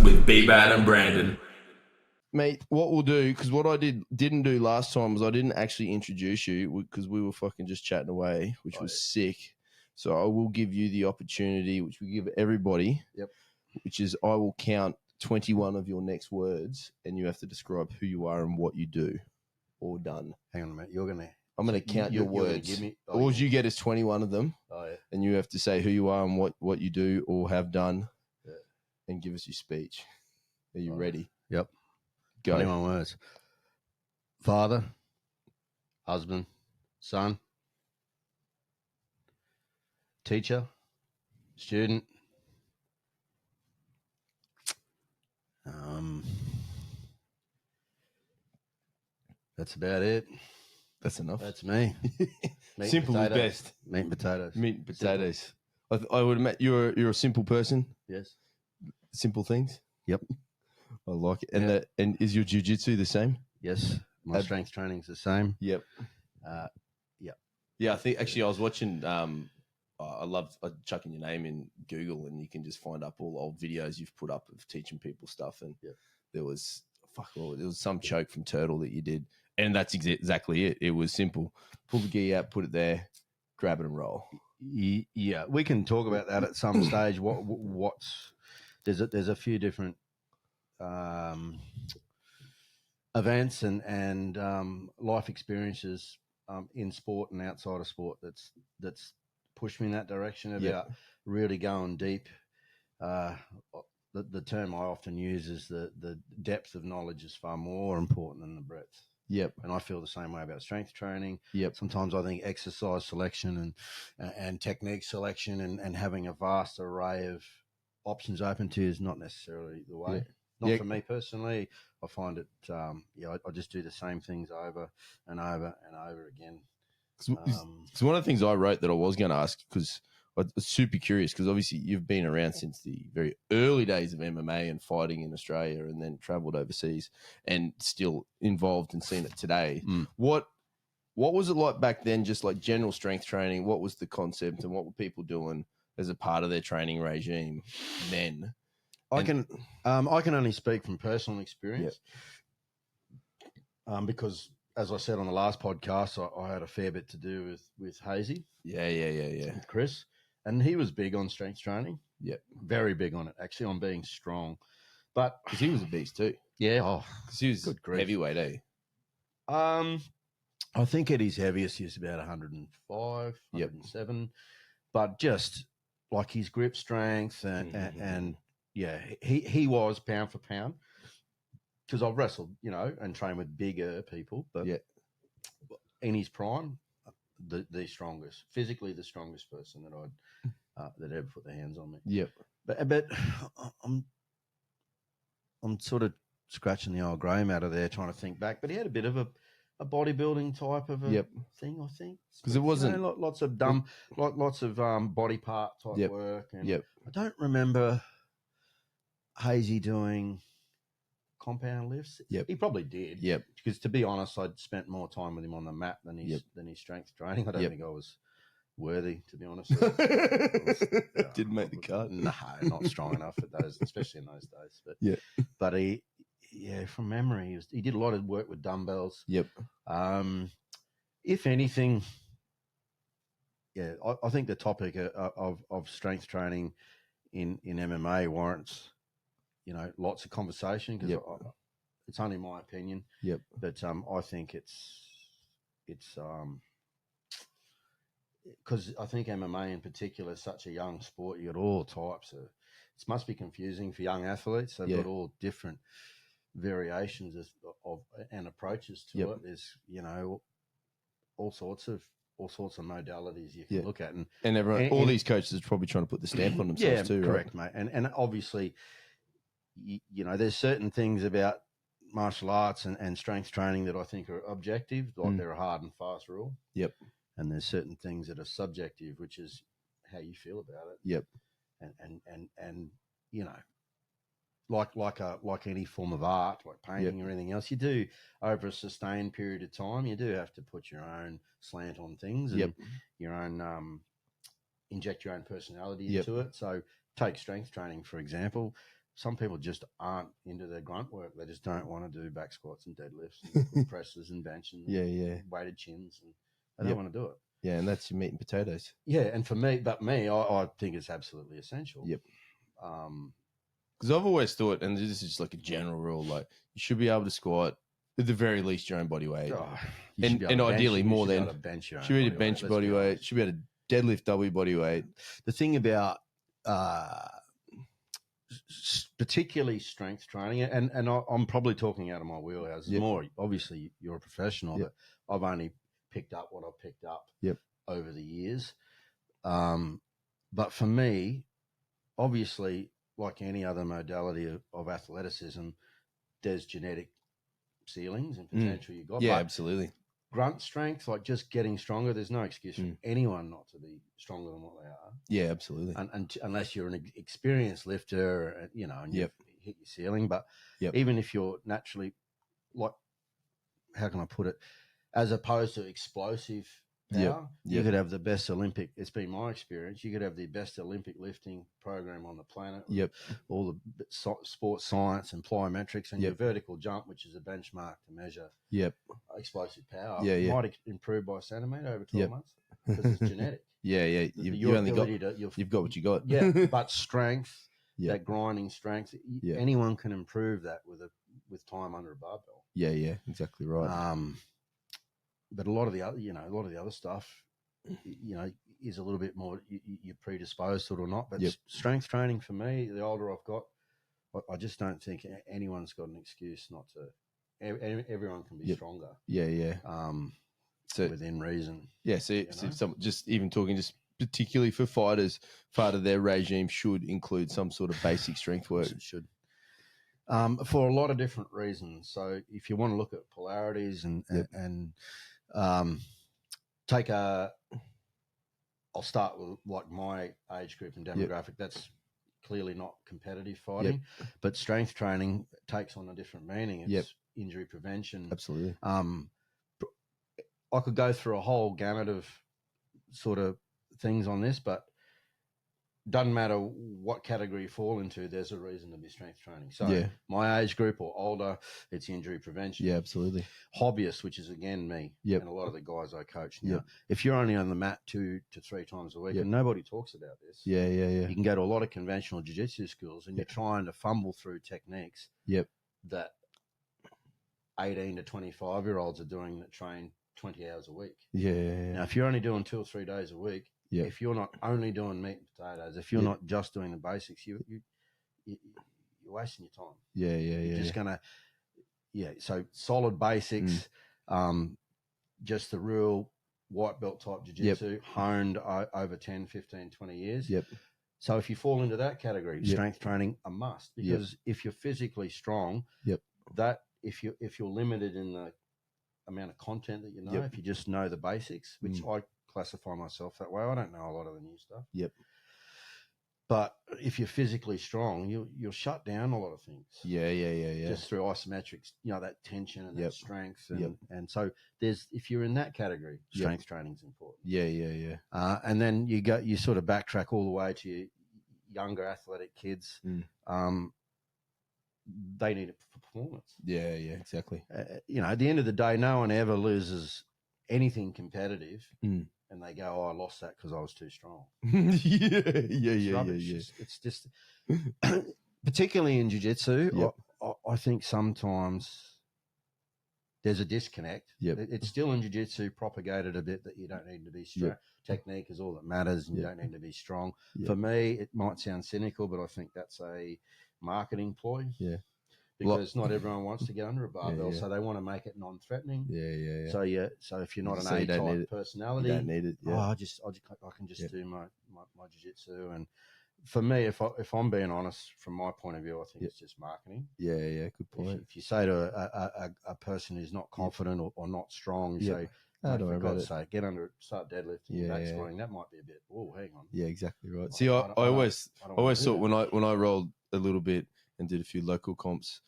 with B-Bad and Brandon. Mate, what we'll do, because what I didn't do last time was I didn't actually introduce you because we were fucking just chatting away, which was sick. So I will give you the opportunity, which we give everybody, which is I will count 21 of your next words and you have to describe who you are and what you do or done. Hang on a minute. I'm going to count your words. Give me, all you get is 21 of them. And you have to say who you are and what you do or have done and give us your speech. Are you ready? Yep. Go. 21 words. Father, husband, son, teacher, student, that's about it. That's enough. That's me. Simple is best. Meat and potatoes. Meat and potatoes. I would admit you're a simple person. Yes. Simple things. Yep. I like it. And and is your jiu-jitsu the same? Yes. My strength training's the same. Yep. Yeah, I think actually I was watching I love chucking your name in Google and you can just find up all old videos you've put up of teaching people stuff and there was some choke from Turtle that you did and that's exactly it. It was simple. Pull the gi out, put it there, grab it and roll. Yeah, we can talk about that at some stage. There's a few different events and life experiences in sport and outside of sport that's pushed me in that direction about really going deep. The term I often use is the depth of knowledge is far more important than the breadth. Yep. And I feel the same way about strength training. Yep. Sometimes I think exercise selection and technique selection and having a vast array of options open to you is not necessarily the way. Not for me personally. I find it, I just do the same things over and over and over again. Because one of the things I wrote that I was going to ask, because I was super curious, because obviously you've been around since the very early days of MMA and fighting in Australia and then travelled overseas and still involved and seen it today. What was it like back then, just like general strength training? What was the concept and what were people doing as a part of their training regime then? I can only speak from personal experience because, as I said on the last podcast, I had a fair bit to do with Hazy. Yeah. With Chris. And he was big on strength training. Yep. Very big on it, actually, on being strong. But because he was a beast too. Yeah. Because he was heavyweight, eh? I think at his heaviest, he was about 105, 107. But just like his grip strength and he was pound for pound. Because I've wrestled, and trained with bigger people. But in his prime, the strongest, physically the strongest person that ever put their hands on me. Yep. But I'm sort of scratching the old grey matter there, trying to think back. But he had a bit of a bodybuilding type of a thing, I think. Because it wasn't lots of body part type work. And I don't remember Hazy doing compound lifts. He probably did. Because to be honest, I'd spent more time with him on the mat than his strength training. I don't think I was worthy, to be honest. Didn't make the cut. No, not strong enough for those, especially in those days. But he, from memory, he did a lot of work with dumbbells. If anything, I think the topic of strength training in MMA warrants lots of conversation because it's only my opinion. But I think it's because I think MMA in particular is such a young sport. You got all types of. It must be confusing for young athletes. They've got all different variations of and approaches to it. There's all sorts of modalities you can look at, and everyone, all these coaches are probably trying to put the stamp on themselves too. Correct, right? Mate. And obviously. There's certain things about martial arts and strength training that I think are objective, like they're a hard and fast rule. And there's certain things that are subjective, which is how you feel about it. And like any form of art, like painting or anything else, you do over a sustained period of time, you do have to put your own slant on things and your own inject your own personality into it. So take strength training, for example. some people just aren't into their grunt work. They just don't want to do back squats and deadlifts and presses and bench and weighted chins. And they don't want to do it. Yeah, and that's your meat and potatoes. Yeah, and for me, I think it's absolutely essential. Yep. Because I've always thought, and this is just like a general rule, like you should be able to squat at the very least your own body weight, and ideally more than should be able to bench body weight. Should be able to deadlift double body weight. The thing about particularly strength training, and I'm probably talking out of my wheelhouse. More obviously, you're a professional. But I've only picked up what I've picked up over the years. But for me, obviously, like any other modality of athleticism, there's genetic ceilings and potential you got. Yeah, but absolutely. Grunt strength, like just getting stronger, there's no excuse for anyone not to be stronger than what they are. Yeah, absolutely. And unless you're an experienced lifter, and you've hit your ceiling. But even if you're naturally, like, how can I put it, as opposed to explosive power, you could have the best Olympic, it's been my experience, you could have the best Olympic lifting program on the planet. All the sports science and plyometrics and your vertical jump, which is a benchmark to measure explosive power, might improve by a centimetre over 12 months because it's genetic. You've got what you got. But strength, that grinding strength, anyone can improve that with time under a barbell. Yeah, exactly right. But a lot of the other stuff, is a little bit more you're predisposed to it or not. But strength training for me, the older I've got, I just don't think anyone's got an excuse not to. Everyone can be stronger. So within reason. Yeah. So some, just even talking, just particularly for fighters, part of their regime should include some sort of basic strength work. It should. For a lot of different reasons. So if you want to look at polarities and take I'll start with like my age group and demographic. That's clearly not competitive fighting, but strength training takes on a different meaning. It's injury prevention. Absolutely. I could go through a whole gamut of sort of things on this, but doesn't matter what category you fall into, there's a reason to be strength training. So my age group or older, it's injury prevention. Yeah, absolutely. Hobbyists, which is again me and a lot of the guys I coach now. If you're only on the mat 2 to 3 times a week, and nobody talks about this. You can go to a lot of conventional jiu-jitsu schools and you're trying to fumble through techniques that 18 to 25-year-olds are doing that train 20 hours a week. Now, if you're only doing 2 or 3 days a week, if you're not only doing meat and potatoes, if you're not just doing the basics, you're wasting your time. You're just gonna, So solid basics, just the real white belt type jiu-jitsu, honed over 10, 15, 20 years. So if you fall into that category, strength training a must, because if you're physically strong, that if you're limited in the amount of content that you know, if you just know the basics, which I classify myself that way. I don't know a lot of the new stuff. But if you're physically strong, you'll shut down a lot of things. Just through isometrics, that tension and that strength. And so if you're in that category, strength training is important. And then you sort of backtrack all the way to your younger athletic kids. They need it for performance. Exactly. At the end of the day, no one ever loses anything competitive. And they go, I lost that because I was too strong. It's just, particularly in jiu-jitsu, I think sometimes there's a disconnect. It's still in jiu-jitsu propagated a bit that you don't need to be strong. Technique is all that matters and you don't need to be strong. For me, it might sound cynical, but I think that's a marketing ploy. Because not everyone wants to get under a barbell, so they want to make it non-threatening. So if you're not an A-type personality, you don't need it. I can just do my jiu-jitsu. And for me, if I'm being honest, from my point of view, I think it's just marketing. Good point. If you say to a person who's not confident or not strong, you say, for God's sake, get under it, start deadlifting, back squatting. That might be a bit. Oh, hang on. Exactly right. See, I always thought when I rolled a little bit and did a few local comps,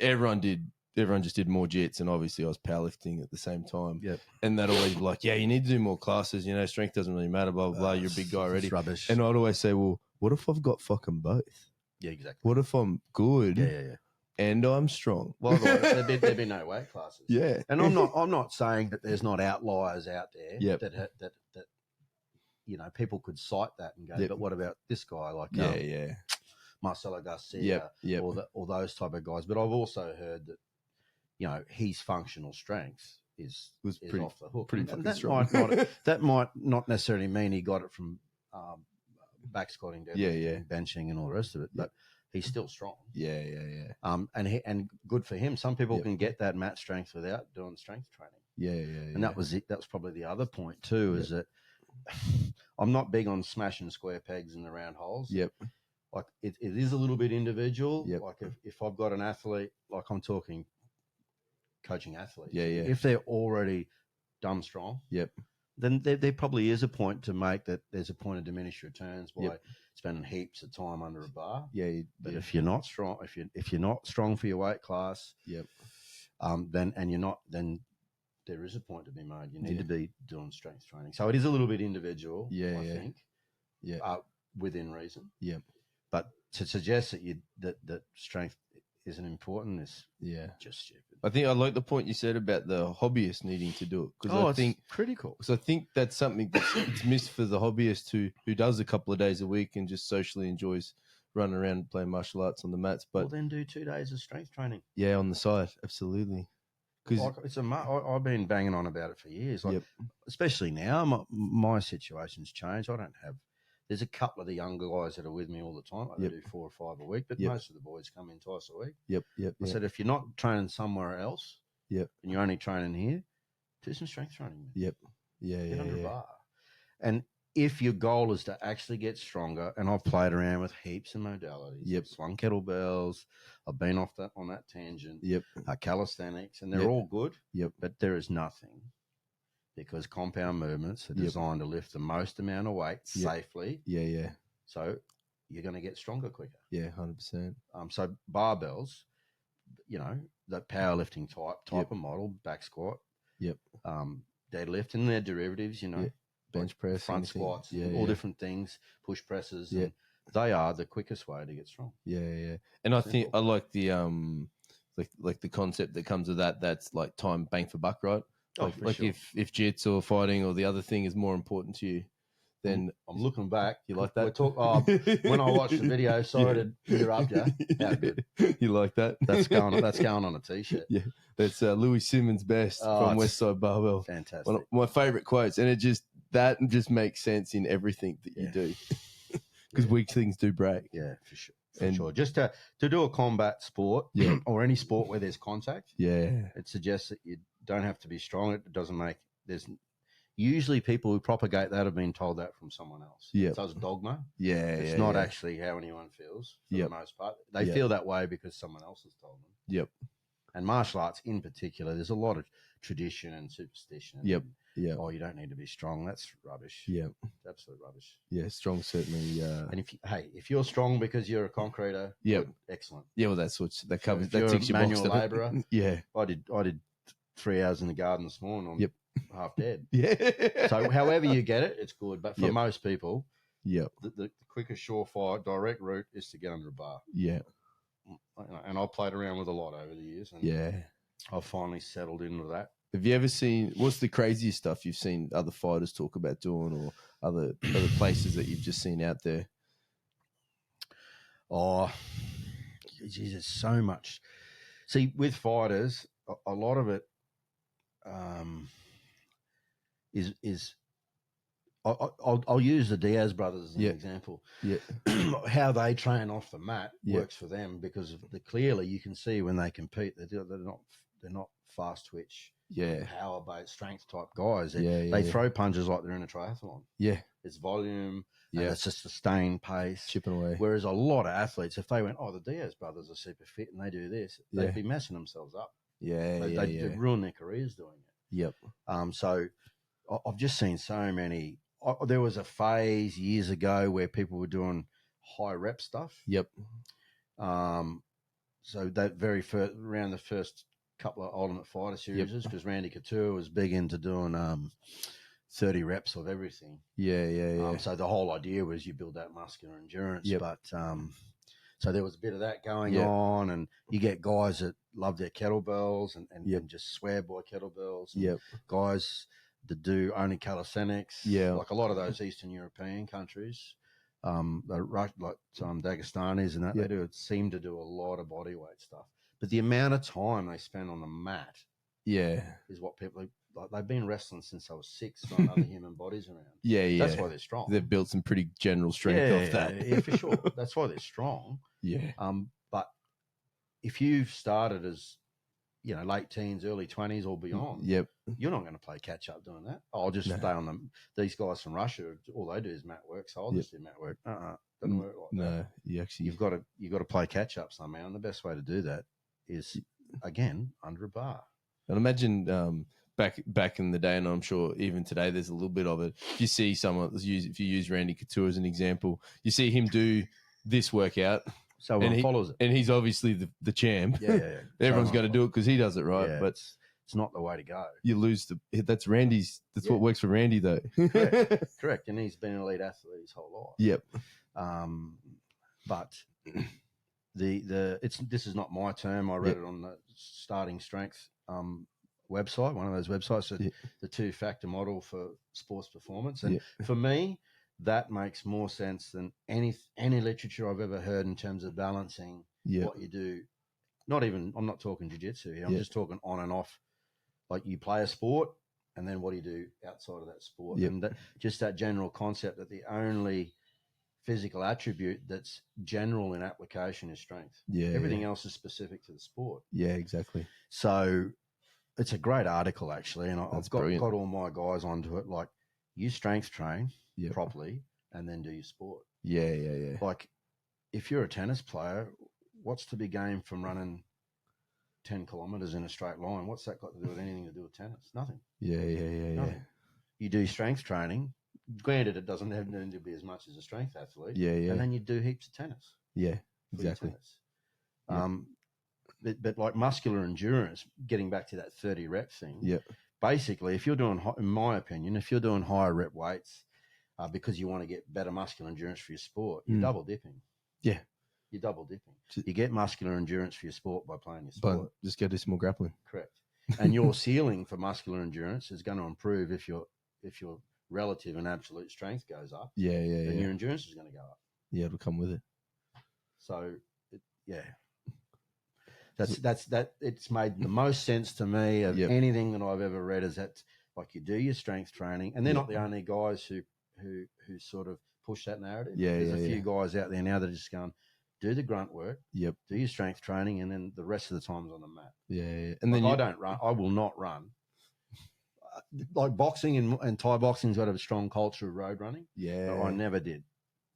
everyone just did more jits, and obviously I was powerlifting at the same time. And they'd always be like, you need to do more classes, strength doesn't really matter, blah, blah, blah, you're a big guy already. It's rubbish. And I'd always say, well, what if I've got fucking both? Yeah, exactly. What if I'm good? Yeah. And I'm strong. Well, otherwise, there'd be no weight classes. Yeah. And I'm not saying that there's not outliers out there. Yep. That people could cite that and go, Yep. but what about this guy like Marcelo Garcia or those type of guys? But I've also heard that his functional strength is pretty, off the hook. Pretty and fucking strong. That might not necessarily mean he got it from back squatting, deadlifting, benching, and all the rest of it, but he's still strong. Yeah. And good for him. Some people can get that mat strength without doing strength training. Yeah. And that was it. That was probably the other point too, is that I'm not big on smashing square pegs in the round holes. Yep. Like it is a little bit individual. Yep. Like if I've got an athlete, like I'm talking coaching athletes. Yeah. If they're already dumb strong. Yep. Then there probably is a point to make that there's a point of diminished returns by spending heaps of time under a bar. Yeah. But if you're not strong, if you're not strong for your weight class, then there is a point to be made. You need to be doing strength training. So it is a little bit individual. I think. Yeah. Within reason. Yeah. But to suggest that strength isn't important is just stupid. I think I like the point you said about the hobbyist needing to do it, because I think it's critical. So I think that's something that's missed for the hobbyist who does a couple of days a week and just socially enjoys running around and playing martial arts on the mats. But then do 2 days of strength training. Yeah, on the side, absolutely. Because I've been banging on about it for years. Especially now, my situation's changed. I don't have. There's a couple of the younger guys that are with me all the time. They do 4 or 5 a week, but most of the boys come in twice a week. I said, if you're not training somewhere else, and you're only training here, do some strength training. Get under a bar. And if your goal is to actually get stronger, and I've played around with heaps of modalities. I've swung kettlebells. I've been off on that tangent. Calisthenics, and they're all good. But there is nothing. Because compound movements are designed to lift the most amount of weight safely. So you're going to get stronger quicker. 100%. So barbells, the powerlifting type of model, back squat, deadlift, and their derivatives, bench press, front squats, all different things, push presses. And they are the quickest way to get strong. And I think I like the like the concept that comes with that. That's like time bang for buck, right? Sure. if jits or fighting or the other thing is more important to you, then I'm looking back. You like that? When I watched the video, sorry to interrupt you. How good. You like that? That's going on a t-shirt. Yeah, that's Louis Simmons' best from Westside Barbell. Fantastic. One of my favorite quotes, and it just makes sense in everything that you do, because weak things do break. Yeah, for sure. For sure. Just to do a combat sport or any sport where there's contact, it suggests that you don't have to be strong. It doesn't make there's usually people who propagate that have been told that from someone else. So it's dogma. It's not actually how anyone feels for the most part. They feel that way because someone else has told them. And martial arts in particular, there's a lot of tradition and superstition. Oh, you don't need to be strong. That's rubbish. Absolute rubbish. Strong certainly. And if you're strong because you're a concreter, good, excellent. Well, that covers that ticks your manual box. labourer. I did 3 hours in the garden this morning. I'm half dead. So however you get it, it's good. But for most people, the quickest surefire direct route is to get under a bar. And I've played around with a lot over the years. And I've finally settled in with that. Have you ever seen, what's the craziest stuff you've seen other fighters talk about doing, or other places that you've just seen out there? Oh, geez, there's so much. See, with fighters, a lot of it is I'll use the Diaz brothers as an example. How they train off the mat works for them, because clearly you can see when they compete they're not fast twitch, power based strength type guys. They throw punches like they're in a triathlon. It's volume. It's a sustained pace, chipping away. Whereas a lot of athletes, if they went, the Diaz brothers are super fit and they do this, they'd be messing themselves up. They'd ruin their careers doing it. So I've just seen so many. There was a phase years ago where people were doing high rep stuff. So that very first, around the first couple of Ultimate Fighter series, because Randy Couture was big into doing 30 reps of everything. So the whole idea was you build that muscular endurance. But So there was a bit of that going Yeah. on, and you get guys that love their kettlebells and Yep. just swear by kettlebells. And Yep. guys that do only calisthenics. Yeah. Like a lot of those Eastern European countries, like Dagestanis and that, Yep. they seem to do a lot of body weight stuff. But the amount of time they spend on the mat Yeah. is what people like. They've been wrestling since they were 6, throwing other human bodies around. Yeah, yeah. That's why they're strong. They've built some pretty general strength off that. Yeah, for sure. That's why they're strong. Yeah. But if you've started as, late teens, early 20s or beyond, Yep. you're not going to play catch up doing that. I'll just stay on them. These guys from Russia, all they do is mat work, so I'll just do mat work. Doesn't work like that. No, you've got to play catch up somehow, and the best way to do that is, again, under a bar. And imagine back in the day, and I'm sure even today there's a little bit of it. If you see someone, if you use Randy Couture as an example, you see him do this workout. So everyone follows it. And he's obviously the champ. Yeah. Everyone's going to do it because he does it, right? Yeah, but it's not the way to go. You lose that's Randy's. That's what works for Randy, though. Correct. And he's been an elite athlete his whole life. Yep. But this is not my term. I read it on the Starting Strength website, one of those websites, the 2-factor model for sports performance. And for me, that makes more sense than any literature I've ever heard in terms of balancing what you do. I'm not talking jiu-jitsu here. I'm just talking on and off. Like you play a sport, and then what do you do outside of that sport? And just that general concept that the only physical attribute that's general in application is strength. Everything else is specific to the sport. Yeah, exactly. So it's a great article, actually, and I've got all my guys onto it. Like, you strength train properly, and then do your sport. Yeah. Like, if you're a tennis player, what's to be gained from running 10 kilometers in a straight line? What's that got to do with anything to do with tennis? Nothing. Yeah. You do strength training. Granted, it doesn't have to be as much as a strength athlete. Yeah. And then you do heaps of tennis. Yeah, exactly. But like muscular endurance, getting back to that 30 rep thing. Yeah. Basically, if you're doing, in my opinion, if you're doing higher rep weights because you want to get better muscular endurance for your sport, you're double dipping. Yeah. You're double dipping. You get muscular endurance for your sport by playing your sport. But just go do some more grappling. Correct. And your ceiling for muscular endurance is going to improve if your relative and absolute strength goes up. Then your endurance is going to go up. Yeah, it'll come with it. So, That's it's made the most sense to me of anything that I've ever read. Is that like you do your strength training, and they're not the only guys who sort of push that narrative. There's a few guys out there now that are just going, do the grunt work, do your strength training, and then the rest of the time's on the mat. And then I don't run. I will not run. Like boxing and Thai boxing's got a strong culture of road running. But I never did.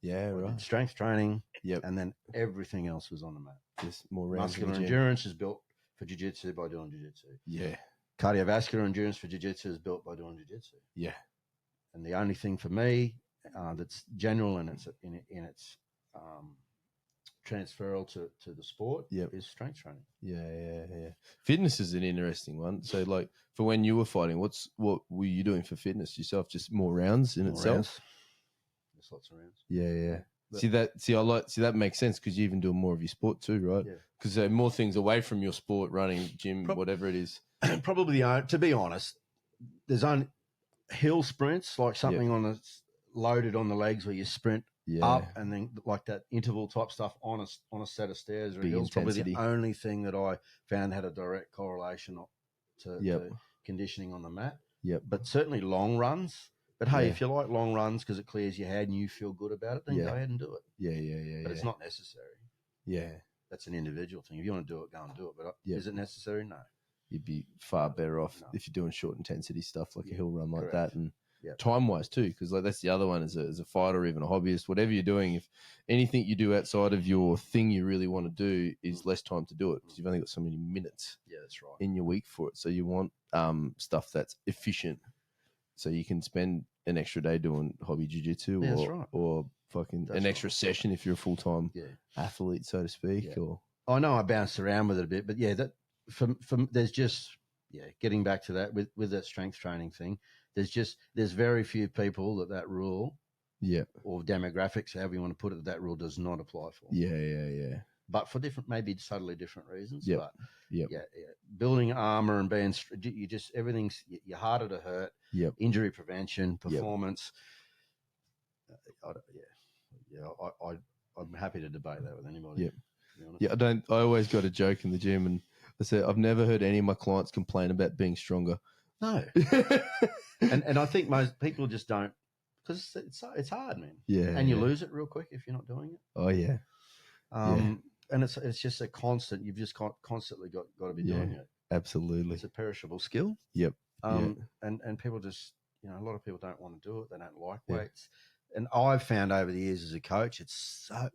Yeah, right. I did strength training. And then everything else was on the mat. Just more rounds. Muscular endurance is built for jiu-jitsu by doing jiu-jitsu. Yeah. Cardiovascular endurance for jiu-jitsu is built by doing jiu-jitsu. Yeah. And the only thing for me that's general and it's in its transferal to the sport is strength training. Yeah. Fitness is an interesting one. So, like, for when you were fighting, what were you doing for fitness yourself? Just more rounds in itself? Rounds. Just lots of rounds. Yeah. That makes sense because you even do more of your sport too, right? Yeah. Because there are more things away from your sport, running, gym, whatever it is. Probably, to be honest, there's only hill sprints, like something loaded on the legs where you sprint up, and then like that interval type stuff on a set of stairs or hills. Probably the only thing that I found had a direct correlation to conditioning on the mat. But certainly long runs. But hey, if you like long runs because it clears your head and you feel good about it, then go ahead and do it. Yeah. But it's not necessary. Yeah. That's an individual thing. If you want to do it, go and do it. But is it necessary? No. You'd be far better off if you're doing short intensity stuff like a hill run like that, and Yep. time-wise too, because like that's the other one as a fighter or even a hobbyist, whatever you're doing, if anything you do outside of your thing you really want to do is less time to do it because you've only got so many minutes that's right. in your week for it. So you want stuff that's efficient so you can spend an extra day doing hobby jiu-jitsu or fucking an extra session if you're a full-time athlete, so to speak. Yeah. Or I know I bounced around with it a bit, but that from there's just getting back to that with that strength training thing, there's very few people that rule Yeah. or demographics, however you want to put it, that rule does not apply for. Yeah. But for different, maybe subtly different reasons. Yep. But Yep. yeah. Building armor and being, you just, everything's, you're harder to hurt. Yep. Injury prevention, performance. I'm happy to debate that with anybody. Yep. Yeah, I always got a joke in the gym, and I said I've never heard any of my clients complain about being stronger. No. and I think most people just don't, because it's hard, man. Yeah. And you lose it real quick if you're not doing it. Oh yeah. And it's just a constant. You've just constantly got to be doing it. Absolutely. It's a perishable skill. Yep. And people just, a lot of people don't want to do it. They don't like weights. And I've found over the years as a coach, it's a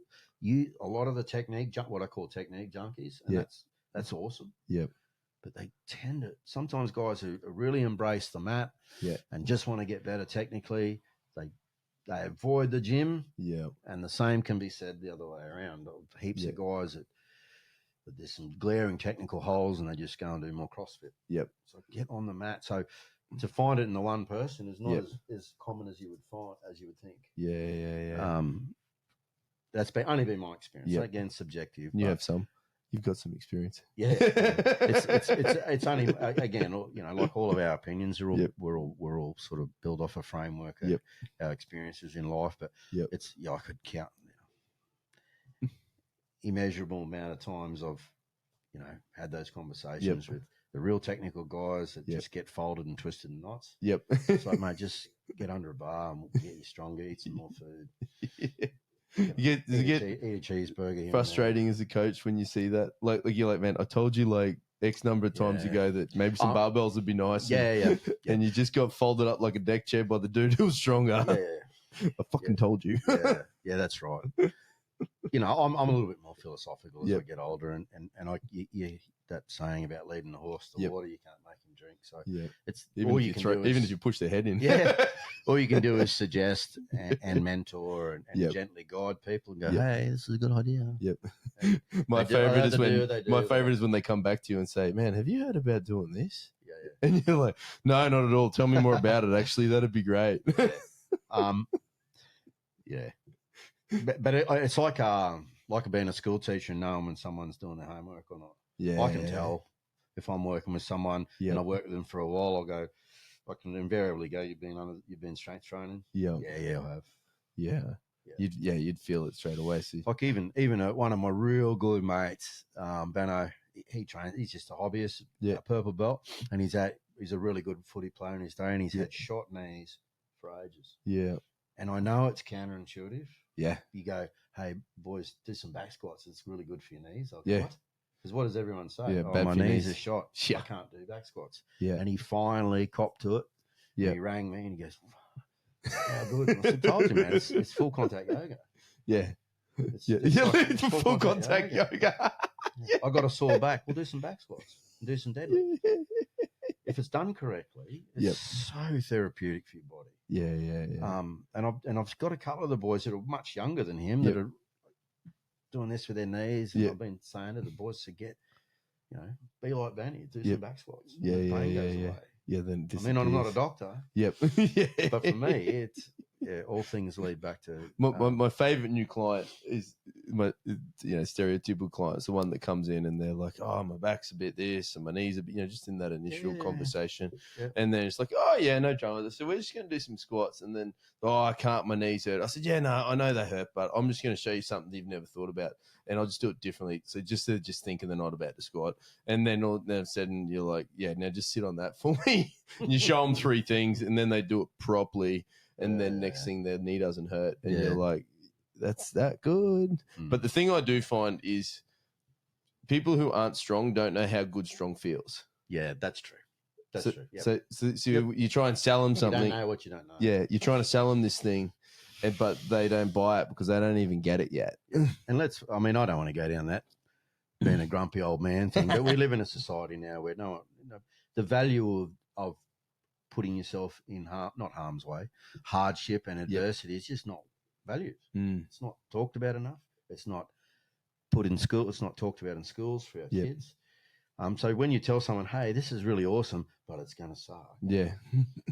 lot of the technique, what I call technique junkies, and that's awesome. Yep. But they tend to, sometimes guys who really embrace the mat and just want to get better technically, they avoid the gym. Yeah. And the same can be said the other way around. Heaps of guys that there's some glaring technical holes and they just go and do more CrossFit. Yep. So get on the mat. So to find it in the one person is not as common as you would think. Yeah. That's only been my experience. So again, subjective. You have some. You've got some experience. Yeah. It's only, again, like all of our opinions are all, we're all sort of built off a framework of our experiences in life, but it's, I could count immeasurable amount of times I've, had those conversations with the real technical guys that just get folded and twisted in knots. Yep. It's like, mate, just get under a bar and we'll get you stronger, eat some more food. You get eat a cheeseburger. Frustrating as a coach when you see that. Like you're like, man, I told you like X number of times ago that maybe some barbells would be nice. And you just got folded up like a deck chair by the dude who was stronger. I fucking told you. Yeah, that's right. I'm a little bit more philosophical as I get older, and that saying about leading the horse to water, you can't make him drink. So it's even if you push their head in. All you can do is suggest and mentor and gently guide people and go, hey, this is a good idea. My favorite is when they come back to you and say, man, have you heard about doing this? And you're like, no, not at all. Tell me more about it. Actually, that'd be great. But it's like being a school teacher and knowing when someone's doing their homework or not. I can tell if I'm working with someone and I work with them for a while. I can invariably go, you've been strength training. I have. You'd feel it straight away. See, like even one of my real good mates, Benno, he trains. He's just a hobbyist, a purple belt, and he's a really good footy player in his day, and he's had short knees for ages. And I know it's counterintuitive. You go, hey boys, do some back squats. It's really good for your knees. I'll go, what? Because what does everyone say? My knees are shot. I can't do back squats. And he finally copped to it. And he rang me and he goes, how good? And I said, told you, man, it's full contact yoga. It's full contact yoga. I got a sore back. We'll do some back squats and do some deadlifts. If it's done correctly, it's so therapeutic for your body. And I've got a couple of the boys that are much younger than him that are doing this with their knees. And I've been saying to the boys to get, be like Benny, do some back squats. The pain goes away. Then I'm not a doctor. But for me, it's all things lead back to my favorite new client is my stereotypical client. It's the one that comes in and they're like, oh, my back's a bit this and my knees a bit, just in that initial conversation. And then it's like, oh yeah, no drama. So we're just going to do some squats. And then, oh, I can't, my knees hurt. I said, yeah, no, I know they hurt, but I'm just going to show you something you've never thought about. And I'll just do it differently. So just thinking they're not about to squat. And then all of a sudden you're like, yeah, now just sit on that for me. And you show them 3 things and then they do it properly. And then next thing their knee doesn't hurt. And you're like, that's that good. But the thing I do find is people who aren't strong don't know how good strong feels. Yeah, that's true. That's true. Yep. So you try and sell them something. You don't know what you don't know. Yeah, you're trying to sell them this thing, but they don't buy it because they don't even get it yet. And I don't want to go down that being a grumpy old man thing, but we live in a society now where the value of putting yourself in not harm's way, hardship and adversity is just not valued. It's not talked about enough. It's not put in school. It's not talked about in schools for our kids. So when you tell someone, hey, this is really awesome, but it's going to suck. Yeah.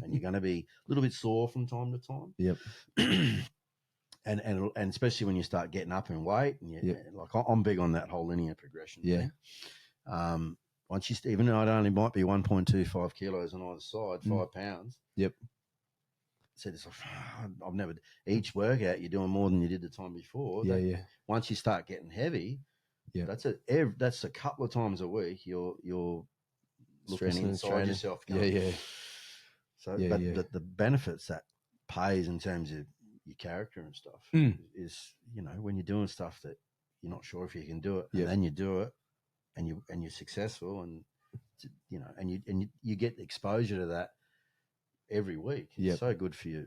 And you're going to be a little bit sore from time to time. Yep. and especially when you start getting up in weight, and Yep. like I'm big on that whole linear progression Yeah. thing. Once you, even though it only might be 1.25 kilos on either side, 5 pounds. Yep. So it's like, I've never, each workout you're doing more than you did the time before. Yeah. Once you start getting heavy, that's a couple of times a week. You're looking inside yourself. Going, yeah. So, the benefits that pays in terms of your character and stuff is, when you're doing stuff that you're not sure if you can do it, and then you do it, and you're successful, and and you get exposure to that every week. It's so good for you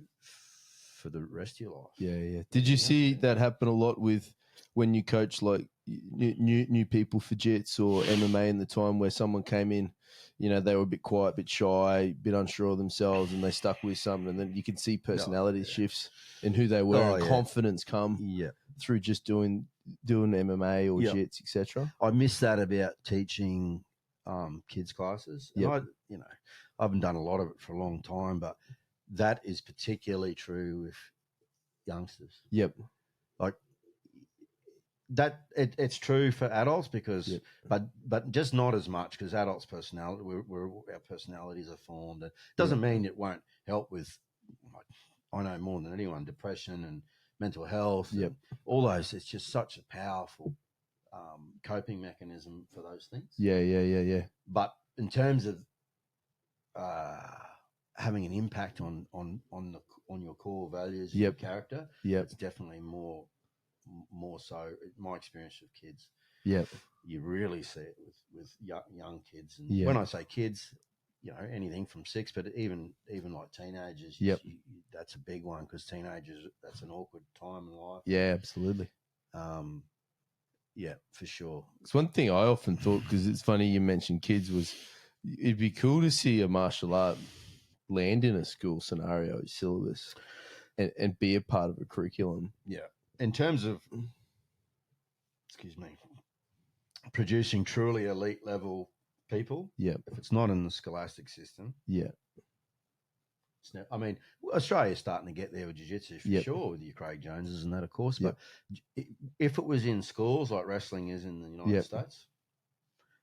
for the rest of your life. Yeah. Did you see that happen a lot with when you coach like new people for jits or MMA in the time where someone came in, they were a bit quiet, a bit shy, a bit unsure of themselves, and they stuck with something, and then you can see personality shifts in who they were, and confidence come through just doing MMA or jits, etc. I miss that about teaching kids classes. And I haven't done a lot of it for a long time, but that is particularly true with youngsters. Yep. Like that, it's true for adults because, but just not as much, because adults' personality, our personalities are formed. It doesn't mean it won't help with, like, I know more than anyone, depression and mental health, and all those. It's just such a powerful coping mechanism for those things. Yeah. But in terms of having an impact on your core values, your character, it's definitely more so. My experience with kids, you really see it with young kids, and when I say kids, anything from 6, but even like teenagers, that's a big one, because teenagers, that's an awkward time in life. Yeah, absolutely. Yeah, for sure. It's one thing I often thought, because it's funny you mentioned kids, was it'd be cool to see a martial art land in a school scenario syllabus and be a part of a curriculum. Yeah. In terms of, producing truly elite level people, if it's not in the scholastic system, I mean, Australia's starting to get there with jiu-jitsu for sure, with your Craig Joneses and that, of course. But if it was in schools like wrestling is in the United States,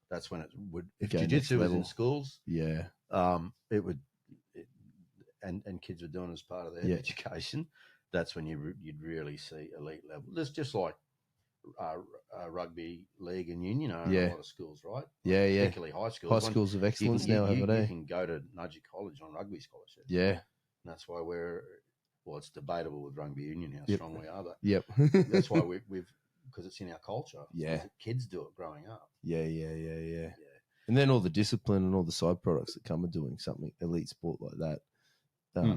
that's when it would. If jiu-jitsu was in schools, it would, and kids were doing it as part of their education, that's when you'd really see elite level. There's just like rugby league and union are in a lot of schools, right? Particularly high schools. High schools of excellence now, haven't they? You can go to Nudgee College on rugby scholarship. Yeah. And that's why it's debatable with rugby union how strong we are, but that's why we've because it's in our culture. Yeah. Kids do it growing up. Yeah. And then all the discipline and all the side products that come with doing something elite sport like that,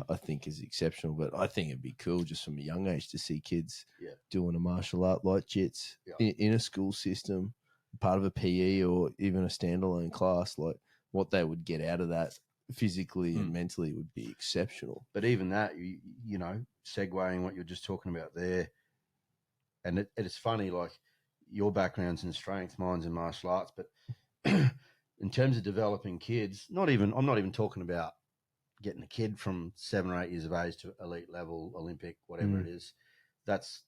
I think is exceptional. But I think it'd be cool just from a young age to see kids doing a martial art like jits in a school system, part of a PE or even a standalone class. Like what they would get out of that physically and mentally would be exceptional. But even that, segueing what you're just talking about there, and it's funny, like your background's in strength, mine's in martial arts, but in terms of developing kids, I'm not even talking about getting a kid from 7 or 8 years of age to elite level, Olympic, whatever it is. That's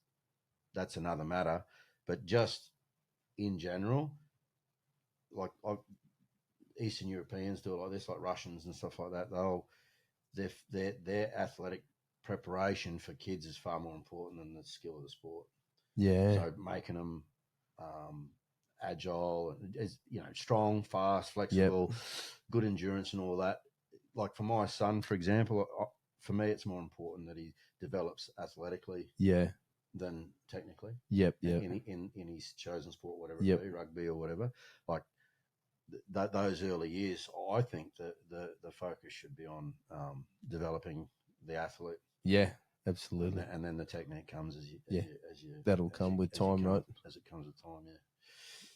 another matter. But just in general, like Eastern Europeans do it like this, like Russians and stuff like that. Their athletic preparation for kids is far more important than the skill of the sport. Yeah. So making them agile, strong, fast, flexible, good endurance and all that. Like for my son, for example, for me, it's more important that he develops athletically than technically. In his chosen sport, whatever it be, rugby or whatever. Like those early years, I think that the focus should be on developing the athlete. Yeah, absolutely. And then the technique comes as you that'll come with time, right? As it comes with time,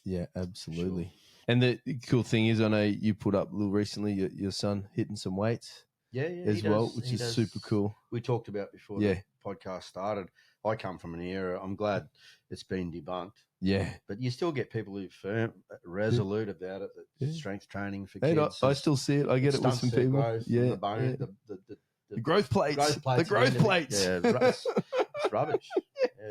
Yeah, absolutely. Sure. And the cool thing is, I know you put up a little recently your son hitting some weights, as well, which is super cool. We talked about before the podcast started. I come from an era. I'm glad it's been debunked. Yeah, but you still get people who are resolute about it. That strength training for kids. I still see it. I get it with some people. The bone, the growth plates. The growth plates. Yeah, it's rubbish.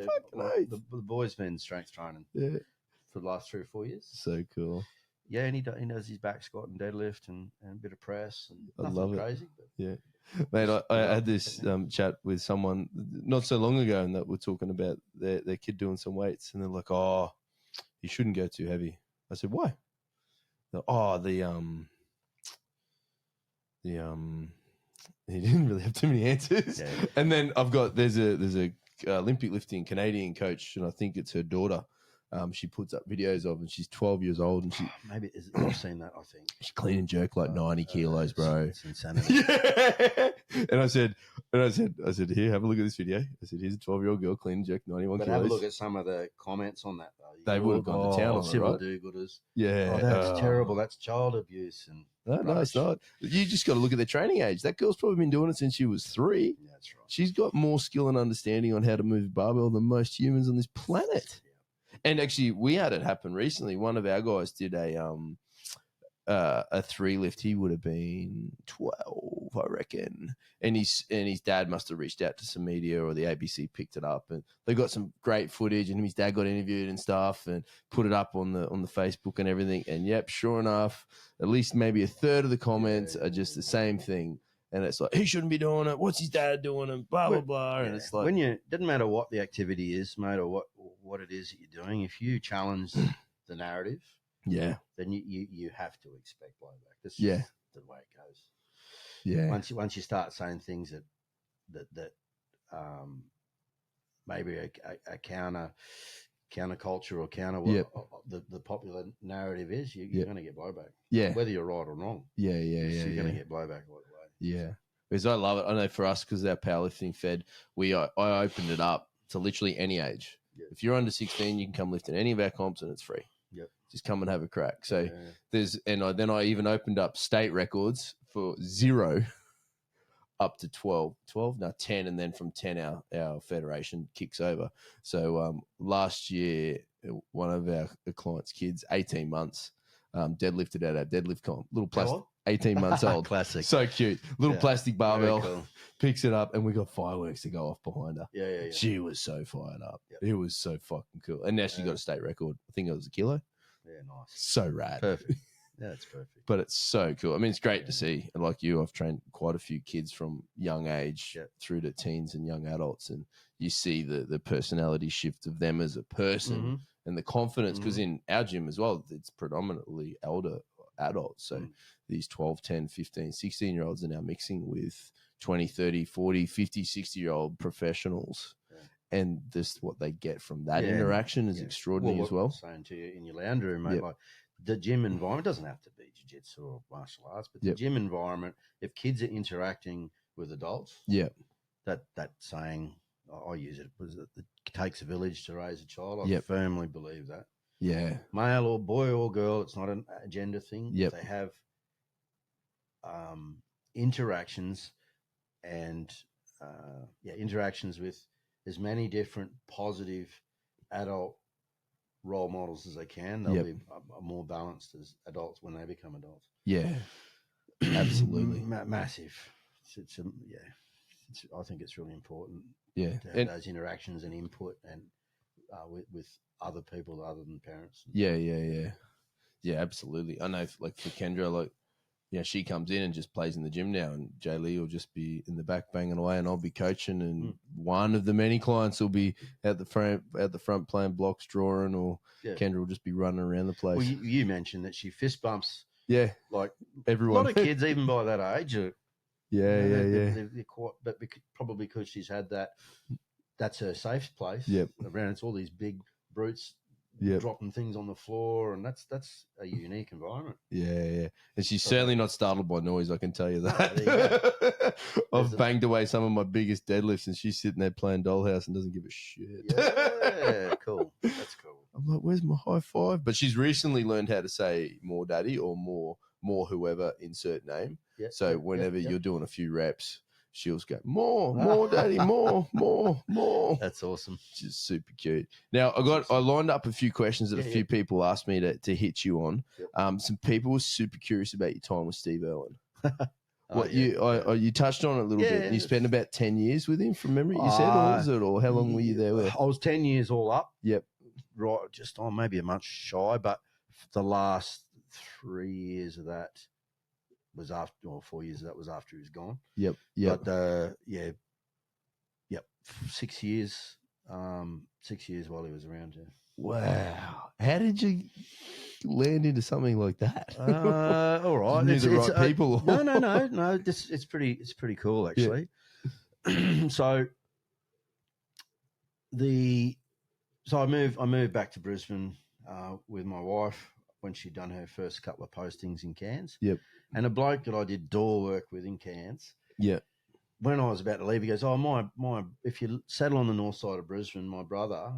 The boy's been strength training for the last 3 or 4 years. So cool. Yeah, and he does his back squat and deadlift and a bit of press and I nothing love it. crazy. But yeah. Mate, I had this chat with someone not so long ago, and that we're talking about their kid doing some weights, and they're like, "Oh, you shouldn't go too heavy." I said, "Why?" He didn't really have too many answers. Yeah. And then there's a Olympic lifting Canadian coach, and I think it's her daughter. She puts up videos of, and she's 12 years old, and maybe I've seen that. I think she clean and jerk like 90 kilos, bro. It's insanity. Yeah. And I said, here, have a look at this video. I said, here's a 12-year-old girl clean and jerk 91 But kilos. have a look at some of the comments on that, though. They would have gone to town on it, civil right? do-gooders. Yeah. That's terrible. That's child abuse. And no, it's not. You just got to look at their training age. That girl's probably been doing it since she was 3. Yeah, that's right. She's got more skill and understanding on how to move barbell than most humans on this planet. And actually, we had it happen recently. One of our guys did a 3 lift. He would have been 12, I reckon. And his dad must have reached out to some media, or the ABC picked it up, and they got some great footage. And his dad got interviewed and stuff, and put it up on the Facebook and everything. And yep, sure enough, at least maybe a third of the comments are just the same thing. And it's like, he shouldn't be doing it. What's his dad doing? And blah, blah, blah. And it's like, doesn't matter what the activity is, mate, or what it is that you're doing. If you challenge the narrative, then you have to expect blowback. That's just the way it goes. Yeah. Once you start saying things that maybe a counter culture or counter what the popular narrative is, you're going to get blowback. Yeah. Whether you're right or wrong. You're going to get blowback all the way. Yeah. Because I love it. I know for us, because our powerlifting fed, I opened it up to literally any age. Yep. If you're under 16, you can come lift in any of our comps and it's free. Yep. Just come and have a crack. So then I even opened up state records for 0 up to 10, and then from 10 our federation kicks over. So last year, one of our clients' kids, 18 months, deadlifted at our deadlift comp, little plastic. 18 months old. Classic. So cute. Little plastic barbell. Cool. Picks it up, and we got fireworks to go off behind her. Yeah. She was so fired up. Yep. It was so fucking cool. And now she got a state record. I think it was a kilo. Yeah, nice. So rad. Perfect. Yeah, it's perfect. But it's so cool. I mean, it's great to see. And like you, I've trained quite a few kids from young age through to teens and young adults, and you see the personality shift of them as a person and the confidence, because in our gym as well, it's predominantly elder adults. So these 12, 10, 15, 16-year-olds are now mixing with 20, 30, 40, 50, 60-year-old professionals. Yeah. And just what they get from that interaction is extraordinary as well. I was saying to you in your lounge room, mate, like the gym environment doesn't have to be jiu-jitsu or martial arts, but the gym environment, if kids are interacting with adults, that saying, I use it, it takes a village to raise a child. I firmly believe that. Yeah. Male or boy or girl, it's not an agenda thing. Yep. They have interactions and interactions with as many different positive adult role models as they can. They'll be more balanced as adults when they become adults. Yeah, absolutely. Massive. I think it's really important. Yeah, to have those interactions and input and with other people other than parents. Yeah, absolutely. I know, like for Kendra, she comes in and just plays in the gym now, and Jay Lee will just be in the back banging away, and I'll be coaching, and one of the many clients will be at the front playing blocks, drawing, or Kendra will just be running around the place. Well, you mentioned that she fist bumps. Yeah, like everyone. A lot of kids, even by that age, are they're quite, but probably because she's had that. That's her safe place. Yep. Around it's all these big brutes dropping things on the floor, and that's a unique environment. Yeah. And she's certainly not startled by noise, I can tell you that. I've banged away some of my biggest deadlifts, and she's sitting there playing dollhouse and doesn't give a shit. Yeah, cool. That's cool. I'm like, where's my high five? But she's recently learned how to say more daddy or more whoever, insert name. Yep, so whenever you're doing a few reps, she'll go, more daddy, more. That's awesome. Which is super cute. Now I lined up a few questions that a few people asked me to hit you on. Some people were super curious about your time with Steve Irwin. What you touched on it a little bit. You spent about 10 years with him from memory, you said, or was it, or how long were you there with? I was 10 years all up. Yep. Right, just maybe a month shy, but the last 3 years of that was after, or 4 years of that was after he was gone. Yep. But 6 years. 6 years while he was around. Yeah. Wow. How did you land into something like that? All right. Knew the right people. No. It's pretty cool actually. Yeah. So I moved back to Brisbane with my wife when she'd done her first couple of postings in Cairns. Yep. And a bloke that I did door work with in Cairns. Yeah. When I was about to leave, he goes, "Oh, my if you settle on the north side of Brisbane, my brother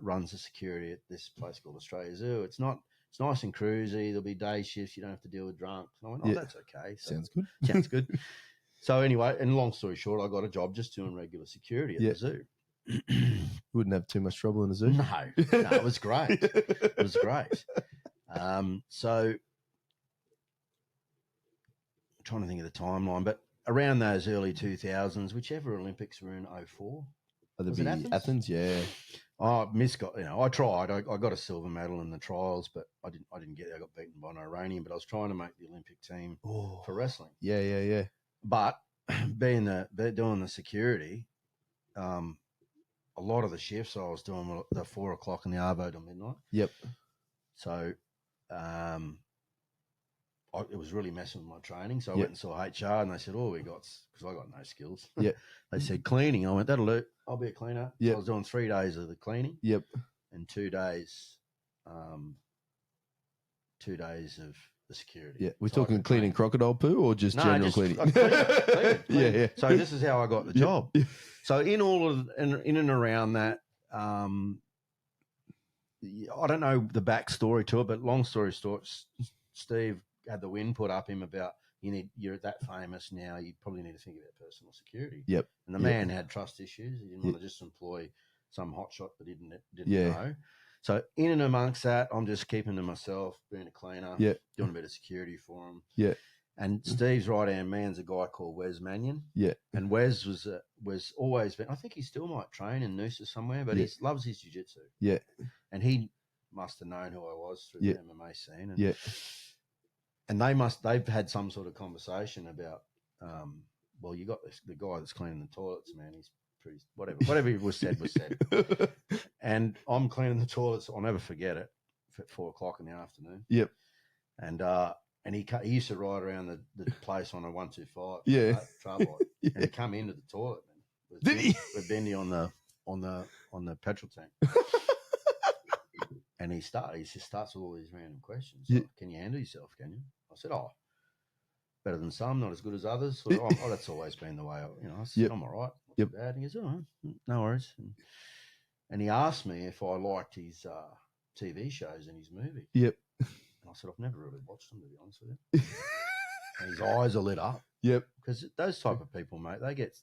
runs the security at this place called Australia Zoo. It's nice and cruisy. There'll be day shifts. You don't have to deal with drunks." And I went, "Oh, that's okay. So, sounds good. Sounds good." So anyway, and long story short, I got a job just doing regular security at the zoo. Wouldn't have too much trouble in the zoo. No, it was great. It was great. So I'm trying to think of the timeline, but around those early 2000s, whichever Olympics were in 04. Was it Athens? Yeah. I I tried. I got a silver medal in the trials, but I didn't get it. I got beaten by an Iranian, but I was trying to make the Olympic team for wrestling. Yeah. But doing the security, a lot of the shifts I was doing were the 4 o'clock in the arvo till midnight. Yep. So, it was really messing with my training. So I went and saw HR, and they said, because I got no skills. Yeah. They said cleaning. I went, that'll do. I'll be a cleaner. Yep. So I was doing 3 days of the cleaning. Yep. And 2 days, 2 days of the security. Yeah. We're talking cleaning crocodile poo or just general cleaning? Cleaning. Yeah. So this is how I got the job. So in and around that, I don't know the backstory to it, but long story short, Steve had the wind put up him about you're that famous now, you probably need to think about personal security. Yep. And the man had trust issues. He didn't want to just employ some hotshot that didn't know. So in and amongst that, I'm just keeping to myself, being a cleaner, doing a bit of security for him. Yeah. And Steve's right-hand man's a guy called Wes Mannion. Yeah. And Wes was always been, I think he still might train in Noosa somewhere, but he loves his jiu-jitsu. Yeah. And he must have known who I was through the MMA scene. And, and they've had some sort of conversation about, you got the guy that's cleaning the toilets, man. He's pretty, whatever was said was said. And I'm cleaning the toilets. I'll never forget it. At 4 o'clock in the afternoon. Yep. And he used to ride around the place on a 125. Yeah. Trail bike. And he'd come into the toilet, man. Did he? With Bendy on the petrol tank. And he just starts with all these random questions. Like, can you handle yourself? Can you? I said, better than some, not as good as others. So, that's always been the way. I said, I'm all right. Not too bad. And he goes, no worries. And he asked me if I liked his TV shows and his movies. Yep. And I said, I've never really watched them, to be honest with you. And his eyes are lit up. Yep. Because those type of people, mate, they get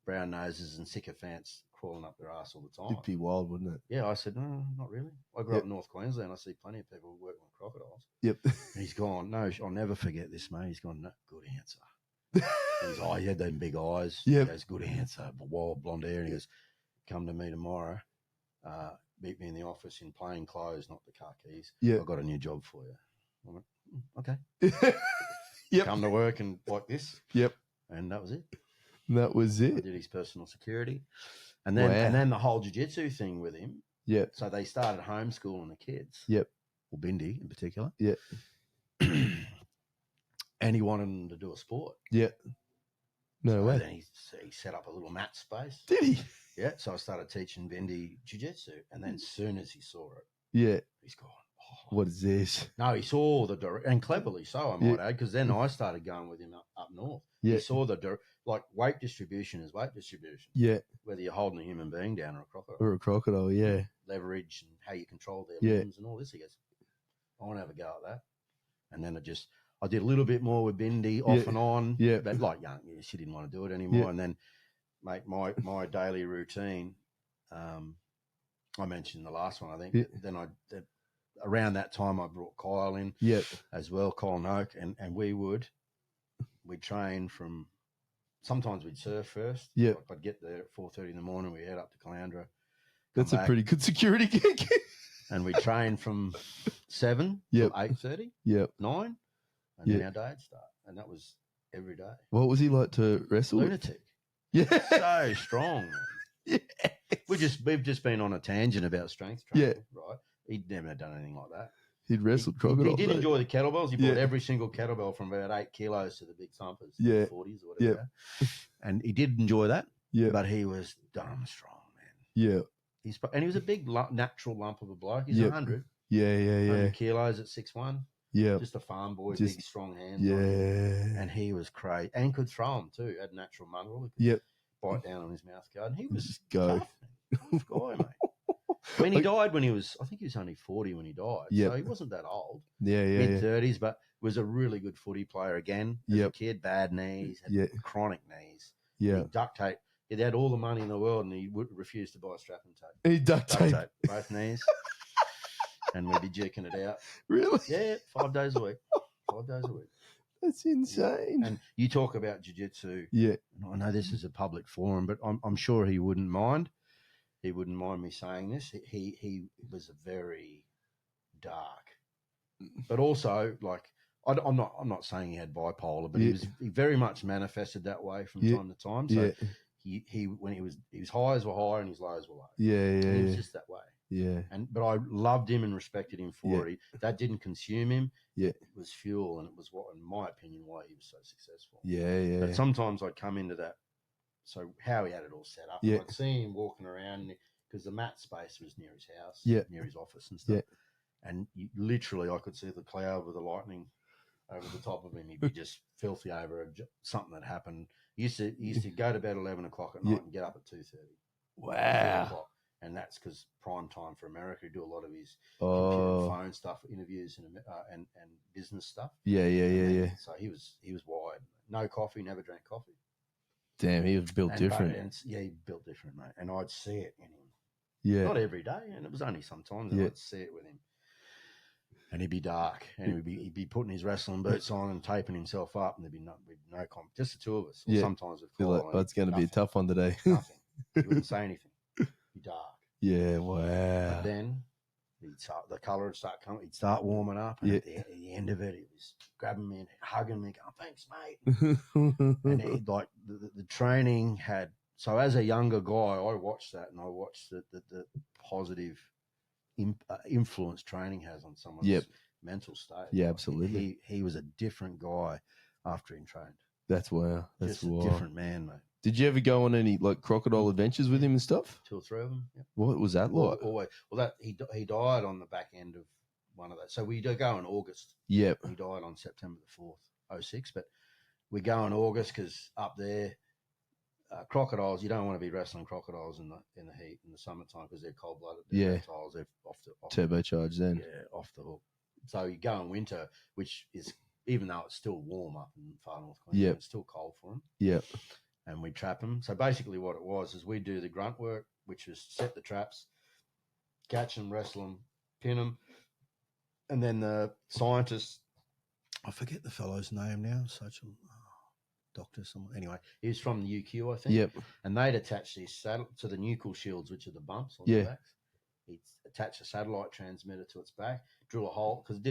brown noses and sycophants crawling up their ass all the time. It'd be wild, wouldn't it? Yeah, I said, no, not really. I grew up in North Queensland. I see plenty of people working with crocodiles. Yep. And he's gone, no, I'll never forget this, mate. He's gone, no, good answer. He had them big eyes. Yep. He goes, good answer. Wild blonde hair. And he goes, come to me tomorrow. Meet me in the office in plain clothes, not the car keys. Yep. I've got a new job for you. I went, okay. Yep. Come to work and like this. Yep. And that was it. That was it. I did his personal security. And then the whole jiu-jitsu thing with him. Yeah. So they started homeschooling the kids. Yep. Or Bindi in particular. Yeah. And he wanted them to do a sport. Yeah. No way. Then he set up a little mat space. Did he? Yeah. So I started teaching Bindi jiu-jitsu. And then as soon as he saw it, he's gone, what is this? No, he saw and cleverly so, I might add, because then I started going with him up north. Yeah. He saw weight distribution is weight distribution. Yeah. Whether you're holding a human being down or a crocodile. Or a crocodile, yeah. Leverage and how you control their limbs and all this. He goes, I want to have a go at that. And then I did a little bit more with Bindi off and on. Yeah. But like young, she didn't want to do it anymore. Yeah. And then, mate, my daily routine, I mentioned the last one, I think. Yeah. Then around that time, I brought Kyle in as well, Kyle Noak, and we would we'd train from. Sometimes we'd surf first. Yeah. Like I'd get there at 4:30 in the morning. We head up to Caloundra. That's a pretty good security gig. And we train from 7 Yep. till 8:30, Yep. 9, and then our day would start. And that was every day. What was he like to wrestle? Lunatic. Yeah. So strong, man. Yeah. We've just been on a tangent about strength training, right? He'd never done anything like that. He'd wrestled crocodiles. He did enjoy the kettlebells. He brought every single kettlebell from about 8 kilos to the big thumpers, the 40s or whatever. And he did enjoy that. Yeah. But he was dumb strong, man. Yeah. And he was a big natural lump of a bloke. He's 100. Yeah. 100 kilos at 6'1". Yeah. Just a farm boy, big strong hands. Yeah. And he was crazy. And could throw them too. Had natural mongrel. Bite down on his mouth guard. And he was just go. Tough guy, mate. I mean, he died when I think he was only 40 when he died. So he wasn't that old. Mid-30s, but was a really good footy player again. As a kid, bad knees, had chronic knees. Yeah. Duct tape. He had all the money in the world and he would refuse to buy strap and tape. He duct tape both knees. And we'd be jerking it out. Really? Yeah, 5 days a week. 5 days a week. That's insane. And you talk about jiu-jitsu. Yeah. And I know this is a public forum, but I'm sure he wouldn't mind. He wouldn't mind me saying this. He was a very dark, but also like I'm not saying he had bipolar, but he very much manifested that way from time to time. So he when his highs were high and his lows were low. He was just that way. Yeah. But I loved him and respected him for it. That didn't consume him. Yeah. It was fuel, and it was what, in my opinion, why he was so successful. Yeah. But sometimes I'd come into that. So how he had it all set up. Yeah. I'd see him walking around because the mat space was near his house, near his office and stuff. Yeah. And literally I could see the cloud with the lightning over the top of him. He'd be just filthy over something that happened. He used to go to bed 11 o'clock at night and get up at 2:30. Wow. And that's because prime time for America. He do a lot of his computer and phone stuff, interviews and business stuff. Yeah. So he was wired. No coffee, never drank coffee. Damn, he was built different. He built different, mate. And I'd see it in him. Yeah. Not every day, and it was only sometimes that I'd see it with him. And he'd be dark, and he'd be putting his wrestling boots on and taping himself up, and there'd be no just the two of us. Or sometimes with like, it's going to be a tough one today. Nothing. He wouldn't say anything. He'd be dark. Yeah, wow. But then the colour would start coming. He'd start warming up, and at the end of it, he was grabbing me and hugging me, going, "Thanks, mate." And he'd, like the training had. So as a younger guy, I watched that, and I watched the positive influence training has on someone's mental state. Yeah, absolutely. He was a different guy after he trained. That's wow. That's just a different man, mate. Did you ever go on any like crocodile adventures with him and stuff? 2 or 3 of them. Yeah. What was that like? Always. Well, that he died on the back end of one of those. So we do go in August. Yep. He died on September the 4th, 06. But we go in August because up there, crocodiles. You don't want to be wrestling crocodiles in the heat in the summertime because they're cold blooded. They're reptiles. They're off turbocharged then. Yeah, off the hook. So you go in winter, which is even though it's still warm up in far north Queensland, it's still cold for them. Yep. And we trap them. So basically what it was is we do the grunt work, which is set the traps, catch them, wrestle them, pin them. And then the scientists, I forget the fellow's name now, such a doctor somewhere. Anyway, he's from the UQ, I think. Yep. And they'd attach these to the nuchal shields, which are the bumps on the backs. He'd attach a satellite transmitter to its back, drill a hole, because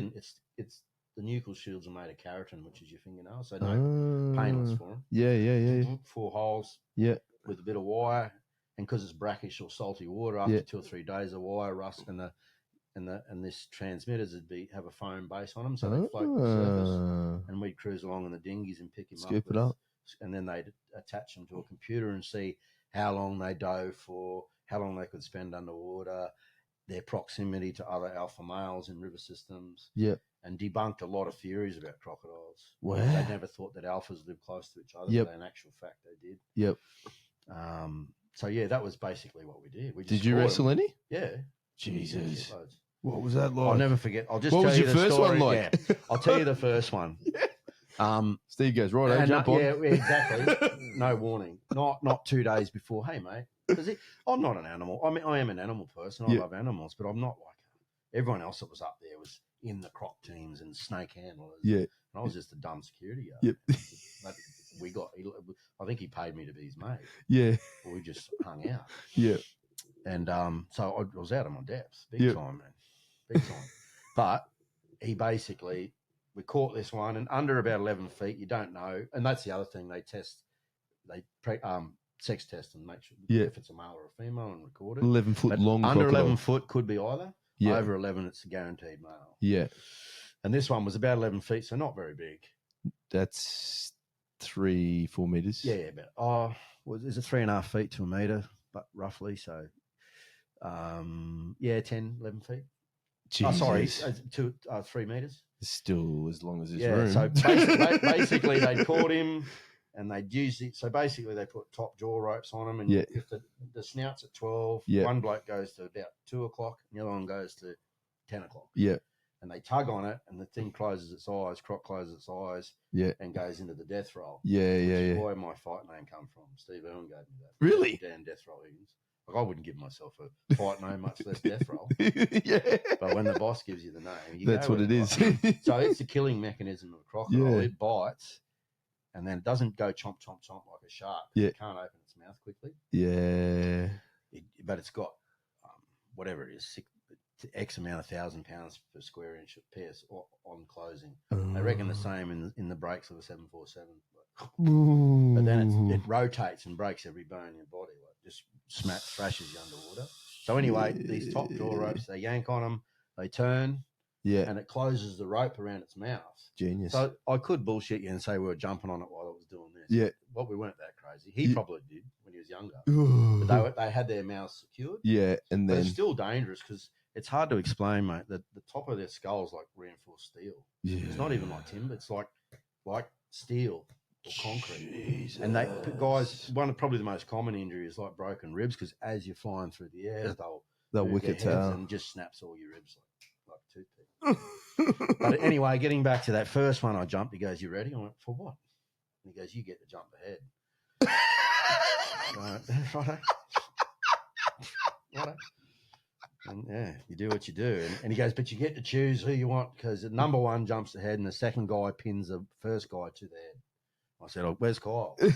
it's the nuchal shields are made of keratin, which is your fingernail, so painless for them. Yeah. 4 holes. With a bit of wire, and because it's brackish or salty water, after 2 or 3 days, the wire rust, and this transmitters would have a foam base on them, so they float to the surface, and we'd cruise along in the dinghies and pick him up. Scoop it up, and then they'd attach them to a computer and see how long they dove for, how long they could spend underwater, their proximity to other alpha males in river systems. And debunked a lot of theories about crocodiles. Wow. They never thought that alphas lived close to each other, but in actual fact they did. So that was basically what we did. Did you wrestle any? Yeah. Jesus. What was that like? I'll never forget. I'll just what tell was you your the first story. one like? Yeah. I'll tell you the first one. Steve goes, right, jump on. Yeah, exactly. No warning. Not 2 days before. Hey, mate. Because I'm not an animal. I mean, I am an animal person. I love animals, but I'm not like everyone else that was up there was in the croc teams and snake handlers. Yeah. And And I was just a dumb security guard. Yep. But I think he paid me to be his mate. Yeah. Or we just hung out. Yeah. And so I was out of my depth, big Yep. time, man. Big time. But we caught this one, and under about 11 feet, you don't know. And that's the other thing, they sex test and make sure if it's a male or a female and record it. 11 foot But long under crocodile. 11 foot could be either. Yeah. Over 11, it's a guaranteed male. Yeah. And this one was about 11 feet, so not very big. That's 3-4 meters. Yeah, about is it 3.5 feet to a meter, but roughly. So, 10, 11 feet. Jesus. Oh, sorry, 3 meters. It's still as long as this Yeah. room. So basically, they caught him, and they'd use it. So basically, they put top jaw ropes on him, and if the snout's at 12, one bloke goes to about 2 o'clock, and the other one goes to 10 o'clock. Yeah. And they tug on it, and the thing closes its eyes, croc closes its eyes, and goes into the death roll. Yeah. Which is where my fight name come from. Steve Irwin gave me that. Really? Dan Death Roll Higgins. Like, I wouldn't give myself a fight name, much less death roll. Yeah. But when the boss gives you the name, that's what it is. So it's the killing mechanism of a crocodile. Yeah. It bites, and then it doesn't go chomp, chomp, chomp like a shark. Yeah. It can't open its mouth quickly. Yeah. But it's got whatever it is, X amount of 1,000 pounds per square inch of PS on closing. They reckon the same in the brakes of a 747. But then it rotates and breaks every bone in your body. Like just thrashes you underwater. So anyway, these top jaw ropes, they yank on them, they turn, and it closes the rope around its mouth. Genius. So I could bullshit you and say we were jumping on it while I was doing this. Yeah. But we weren't that crazy. He probably did when he was younger. But they had their mouths secured. Yeah, and then it's still dangerous because it's hard to explain, mate. That the top of their skull is like reinforced steel. Yeah. It's not even like timber. It's like steel or concrete. Jesus. And one of probably the most common injury is like broken ribs because as you're flying through the air, they'll wick their it heads out and just snaps all your ribs like toothpick. But anyway, getting back to that first one I jumped, he goes, "You ready?" I went, "For what?" And he goes, "You get to jump ahead." Righto. And you do what you do. And he goes, "But you get to choose who you want because the number one jumps ahead and the second guy pins the first guy to the head." I said, "Oh, where's Kyle?" And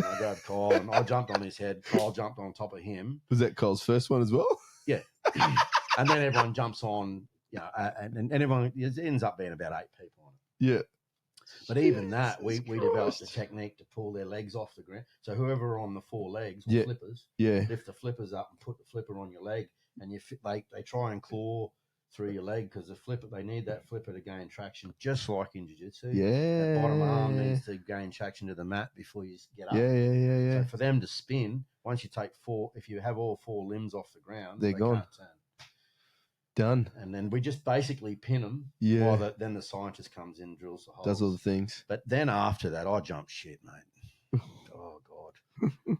I grabbed Kyle and I jumped on his head. Kyle jumped on top of him. Was that Kyle's first one as well? Yeah. And then everyone jumps on, and everyone, it ends up being about 8 people on it. Yeah. But even that, we developed a technique to pull their legs off the ground. So whoever are on the 4 legs, or flippers, lift the flippers up and put the flipper on your leg. And they try and claw through your leg because they need that flipper to gain traction, just like in jiu-jitsu. Yeah. That bottom arm needs to gain traction to the mat before you get up. Yeah. So for them to spin, once you take 4, if you have all 4 limbs off the ground, they're gone. Can't turn. Done. And then we just basically pin them. Yeah. While then the scientist comes in, drills the holes. Does all the things. But then after that, I jumped shit, mate. Oh God.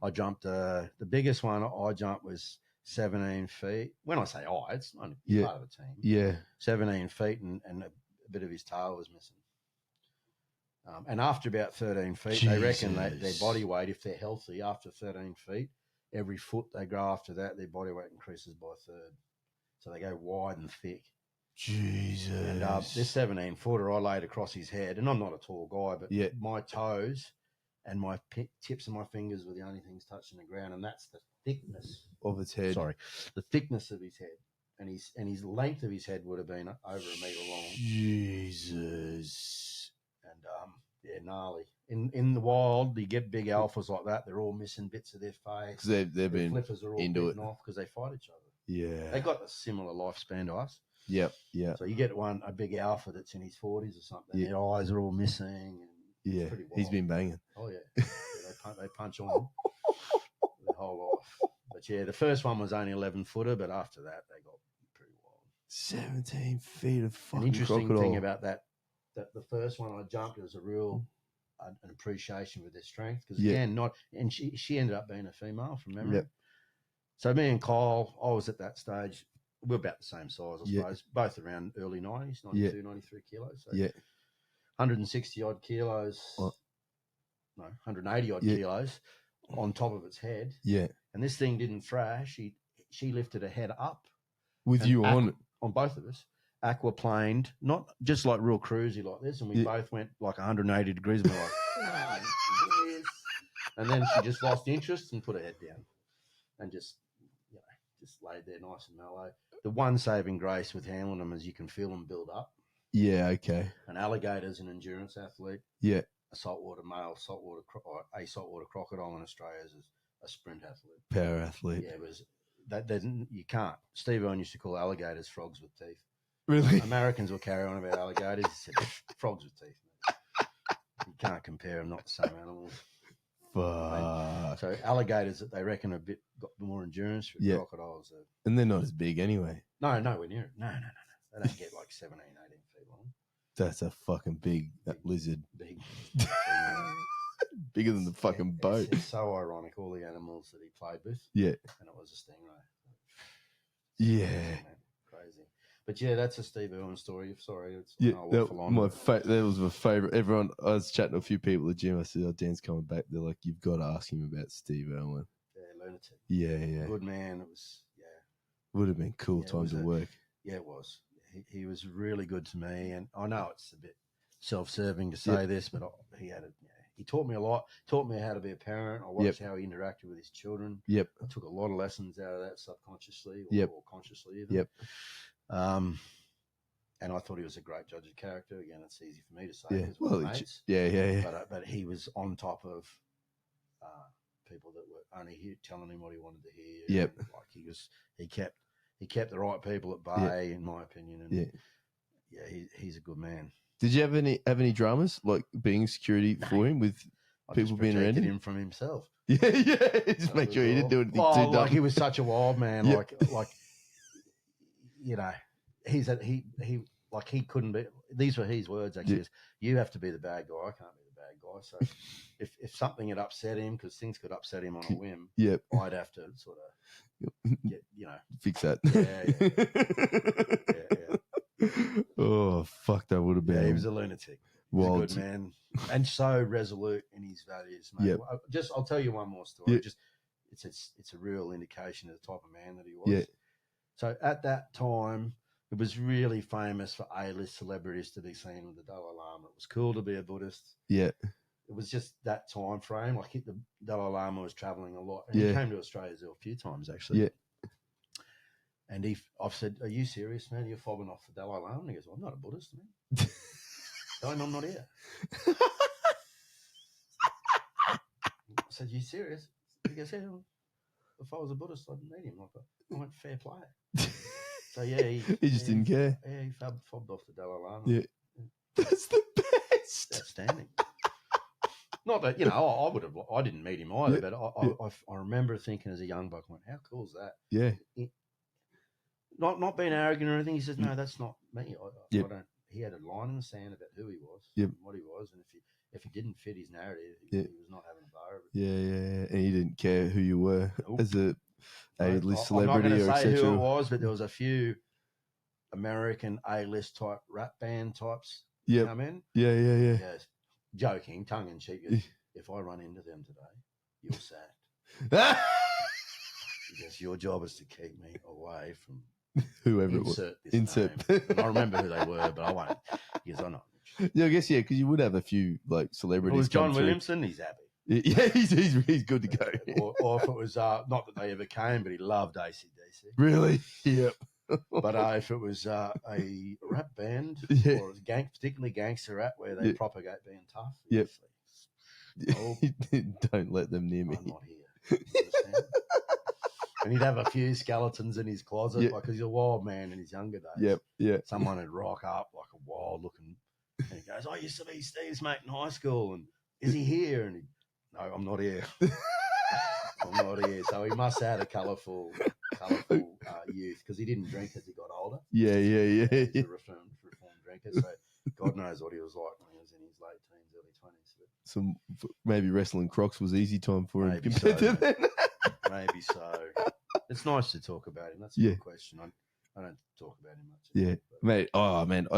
I jumped. The biggest one I jumped was 17 feet. When I say it's not part of a team. Yeah. 17 feet and a bit of his tail was missing. And after about 13 feet, they reckon their body weight, if they're healthy, after 13 feet, every foot they grow after that, their body weight increases by a third. So they go wide and thick. Jesus. And this 17-footer, I laid across his head, and I'm not a tall guy, but my toes and my tips of my fingers were the only things touching the ground, and that's the thickness of its head. Sorry, the thickness of his head, and his length of his head would have been over a meter long. Jesus. And gnarly. In the wild, you get big alphas like that. They're all missing bits of their face. They've been flippers are all into it off because they fight each other. Yeah, they got a similar lifespan to us. Yep. So you get a big alpha that's in his 40s or something. Their eyes are all missing. And it's pretty wild. He's been banging. Oh yeah, they punch on their whole life. But yeah, the first one was only 11-footer, but after that they got pretty wild. 17 feet of fucking An interesting crocodile. thing about that the first one I jumped, it was a real an appreciation with their strength because again, she ended up being a female from memory. Yep. So me and Kyle, I was at that stage. We're about the same size, I suppose. Both around early 90s, 92, 93 kilos. So 160 odd kilos. What? No, 180 odd kilos on top of its head. Yeah. And this thing didn't thrash. She lifted her head up. With you on both of us. aquaplaned, not just like real cruisy like this, and we both went like 180 degrees, and we're like, yes. And then she just lost interest and put her head down, and just laid there nice and mellow. The one saving grace with handling them is you can feel them build up. Yeah, okay. An alligator's an endurance athlete. Yeah. A saltwater crocodile in Australia is a sprint athlete. Power athlete. Yeah, it was that you can't. Steve Owen used to call alligators frogs with teeth. Really? Americans will carry on about alligators. He said frogs with teeth. You can't compare them, not the same animals. Fuck. So alligators that they reckon are got more endurance. Crocodiles are, and they're not as big anyway. No, nowhere near it. No. They don't get like 17, 18 feet long. That's a fucking big lizard. Big. Bigger than the fucking boat. It's so ironic, all the animals that he played with. Yeah. And it was a stingray. Yeah. Crazy. But yeah, that's a Steve Irwin story. Sorry, it's that was my favorite. Everyone, I was chatting to a few people at the gym. I said, "Oh, Dan's coming back." They're like, "You've got to ask him about Steve Irwin." Yeah, lunatic. Yeah. Good man. It was. Yeah. Would have been cool time to work. Yeah, it was. He was really good to me, and I know it's a bit self-serving to say this, but he taught me a lot. Taught me how to be a parent. I watched how he interacted with his children. Yep. I took a lot of lessons out of that subconsciously or consciously even. Yep. And I thought he was a great judge of character. Again, it's easy for me to say. Yeah. Well, mates. Yeah. But he was on top of people that were only telling him what he wanted to hear. Yep. Like he kept the right people at bay, in my opinion. And he's a good man. Did you have any dramas like being security for him with people being around him from himself? Yeah. Just make sure he didn't do anything too dumb. Like he was such a wild man. Like he couldn't be. These were his words actually. You have to be the bad guy. I can't be the bad guy. So if something had upset him, because things could upset him on a whim, I'd have to sort of fix that. Yeah. Oh fuck, that would have been. Yeah, he was a lunatic. He was a good man and so resolute in his values. Mate. I'll tell you one more story. It's a real indication of the type of man that he was. Yeah. So at that time, it was really famous for A-list celebrities to be seen with the Dalai Lama. It was cool to be a Buddhist. Yeah. It was just that time frame. Like the Dalai Lama was traveling a lot. And he came to Australia a few times, actually. Yeah. And I've said, "Are you serious, man? You're fobbing off the Dalai Lama?" And he goes, "Well, I'm not a Buddhist, man." I'm not here. I said, "You serious?" He goes, "Yeah, if I was a Buddhist, I'd meet him." I went, "Fair play." So he just didn't care. Yeah, he fobbed off the Dalai Lama. Yeah, that's the best. Outstanding. Not that I didn't meet him either, but I remember thinking as a young buck, "How cool is that?" Yeah. Not being arrogant or anything. He says, "No, that's not me. I don't." He had a line in the sand about who he was, and what he was, and if he didn't fit his narrative, he was not having a bar of it. Yeah, and he didn't care who you were as a A-list celebrity. I'm not going to say who it was, but there was a few American A-list type rap band types come in. Yeah. Yes, joking, tongue in cheek. If I run into them today, you're sad. Because your job is to keep me away from whoever insert it was. Insert. Name. I remember who they were, but I won't. Because I'm not. Yeah, I guess because you would have a few like celebrities. If it was John Williamson, he's happy. Yeah, he's good to go. or if it was not that they ever came, but he loved AC/DC. Really? Yep. But if it was a rap band or particularly gangster rap where they propagate being tough, don't let them near me. I'm not here. And he'd have a few skeletons in his closet, because he's a wild man in his younger days. Yep. Someone would rock up like a wild looking, and he goes, "I used to be Steve's mate in high school, and is he here?" And no, I'm not here. I'm not here. So he must have had a colourful youth, because he didn't drink as he got older. Yeah. He's a reformed drinker, so God knows what he was like when he was in his late teens, early 20s. So maybe wrestling Crocs was easy time for him. Maybe so. Maybe so. It's nice to talk about him. That's a good question. I don't talk about him much anymore, mate. Oh man,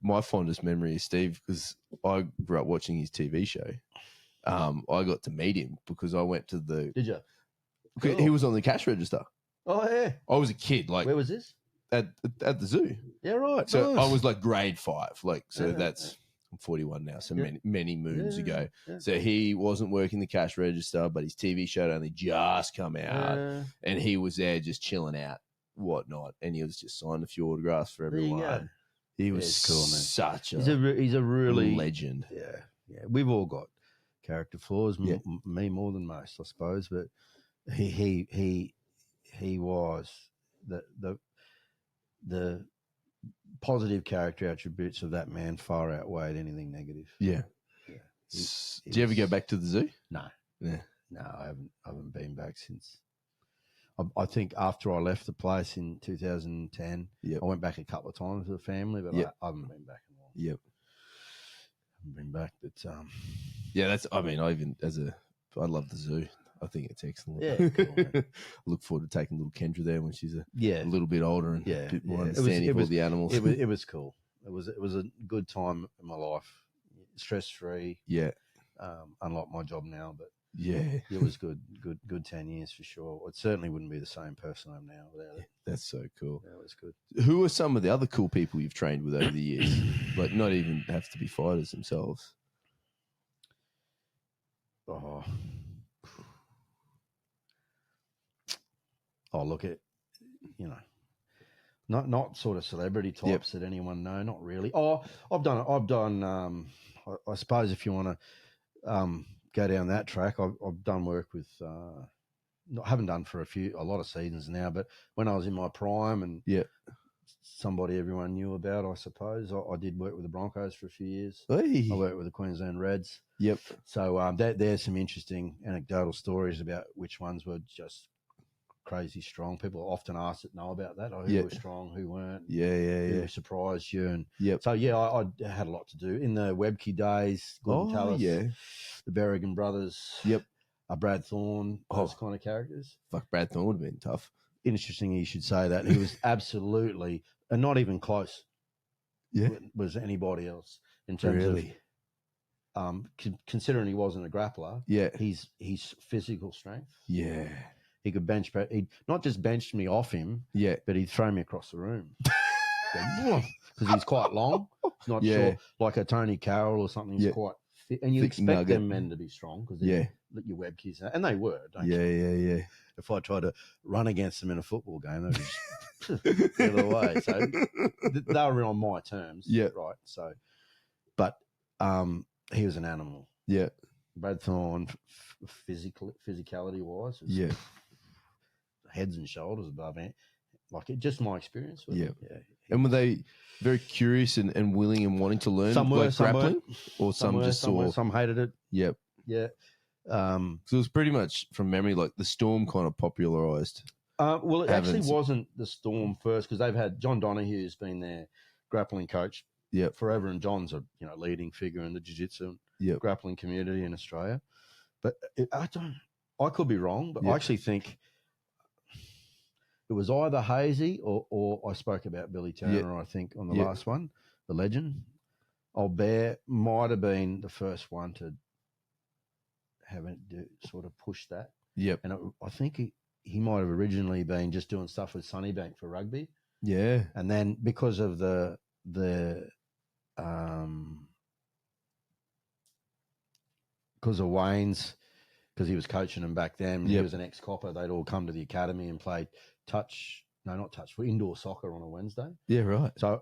my fondest memory is Steve, because I grew up watching his TV show. I got to meet him because I went to the. Did you? Cool. He was on the cash register. Oh yeah. I was a kid. Like, where was this? at the zoo. Yeah, right. So nice. I was like grade 5. Like, so Yeah. that's, I'm 41 now, so Yeah. many moons ago. Yeah. So he wasn't working the cash register, but his TV show had only just come out, and he was there just chilling out, whatnot, and he was just signing a few autographs for There you everyone. go. He was It's cool, man. such a he's a really legend. Yeah. We've all got character flaws. Yeah. Me more than most, I suppose. But he was the positive character attributes of that man far outweighed anything negative. Yeah. Do you ever go back to the zoo? No. Yeah. No, I haven't been back since. I think after I left the place in 2010, I went back a couple of times with the family, but I haven't been back in a while. Yep. Haven't been back, but yeah, that's. I mean, I love the zoo. I think it's excellent. Yeah, cool, Look forward to taking little Kendra there when she's a Yeah. little bit older and a bit more understanding of all the animals. It was cool. It was a good time in my life, stress free. Yeah. Unlike my job now, but yeah, it was good 10 years for sure. It certainly wouldn't be the same person I am now without it. That's so cool. Yeah, it was good. Who are some of the other cool people you've trained with over the years? Like, not even have to be fighters themselves. Look at, not sort of celebrity types that anyone know, not really. I've done. I suppose if you want to go down that track, I've done work with. I haven't done for a lot of seasons now, but when I was in my prime and somebody everyone knew about, I suppose I did work with the Broncos for a few years. Hey. I worked with the Queensland Reds. Yep. So there's some interesting anecdotal stories about which ones were just crazy strong. People often ask that know about that. Who were strong, who weren't. Who surprised you. And so I had a lot to do in the Webke days. Gordon Tallis, the Berrigan brothers. Brad Thorne, those kind of characters. Fuck, Brad Thorne would have been tough. Interesting you should say that. He was absolutely, and not even close. Was anybody else in terms of considering he wasn't a grappler. His physical strength. He could bench, he'd not just bench me off him, but he'd throw me across the room. Because he's quite long. It's not short, like a Tony Carroll or something. He's quite fit. And you expect them men to be strong because they're your Webkes. And they were, don't you? If I tried to run against them in a football game, they'd just get away. So they were on my terms. Right. So, but he was an animal. Brad Thorne, physicality wise, heads and shoulders above it. Like just my experience with him. And were they very curious and willing and wanting to learn grappling? Or some just saw? Some hated it. So it was pretty much from memory, like the Storm kind of popularised. Well, it actually wasn't the Storm first because they've had John Donohue's been their grappling coach forever, and John's a leading figure in the jiu-jitsu grappling community in Australia. But I could be wrong, but I actually think it was either Hazy or I spoke about Billy Turner, I think, on the last one, the legend. Albert might have been the first one to sort of push that. And I think he might have originally been just doing stuff with Sunnybank for rugby. And then because of the because of Wayne's, because he was coaching them back then, he was an ex-copper, they'd all come to the academy and play indoor soccer on a Wednesday. So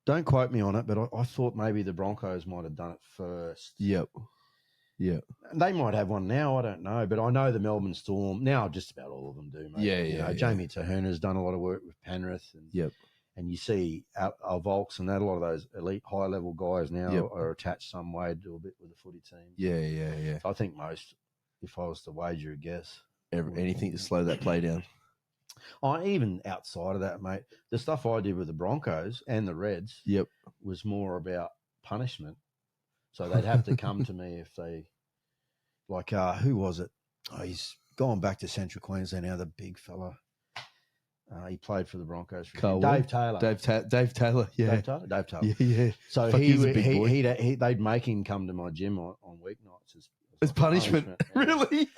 don't quote me on it, but I thought maybe the Broncos might have done it first. They might have one now, I don't know, but I know the Melbourne Storm, now just about all of them do, mate. Jamie Taherna's done a lot of work with Penrith. And you see our Volks and that, a lot of those elite high-level guys now are attached some way to a bit with the footy team. So I think most, if I was to wager a guess. Anything to slow that play down. Even outside of that, mate, the stuff I did with the Broncos and the Reds was more about punishment. So they'd have to come to me if they, who was it? He's gone back to Central Queensland now, the big fella. He played for the Broncos. Dave Taylor. Dave Taylor, Dave Taylor. So they'd make him come to my gym on weeknights as It's punishment. Yeah. Really?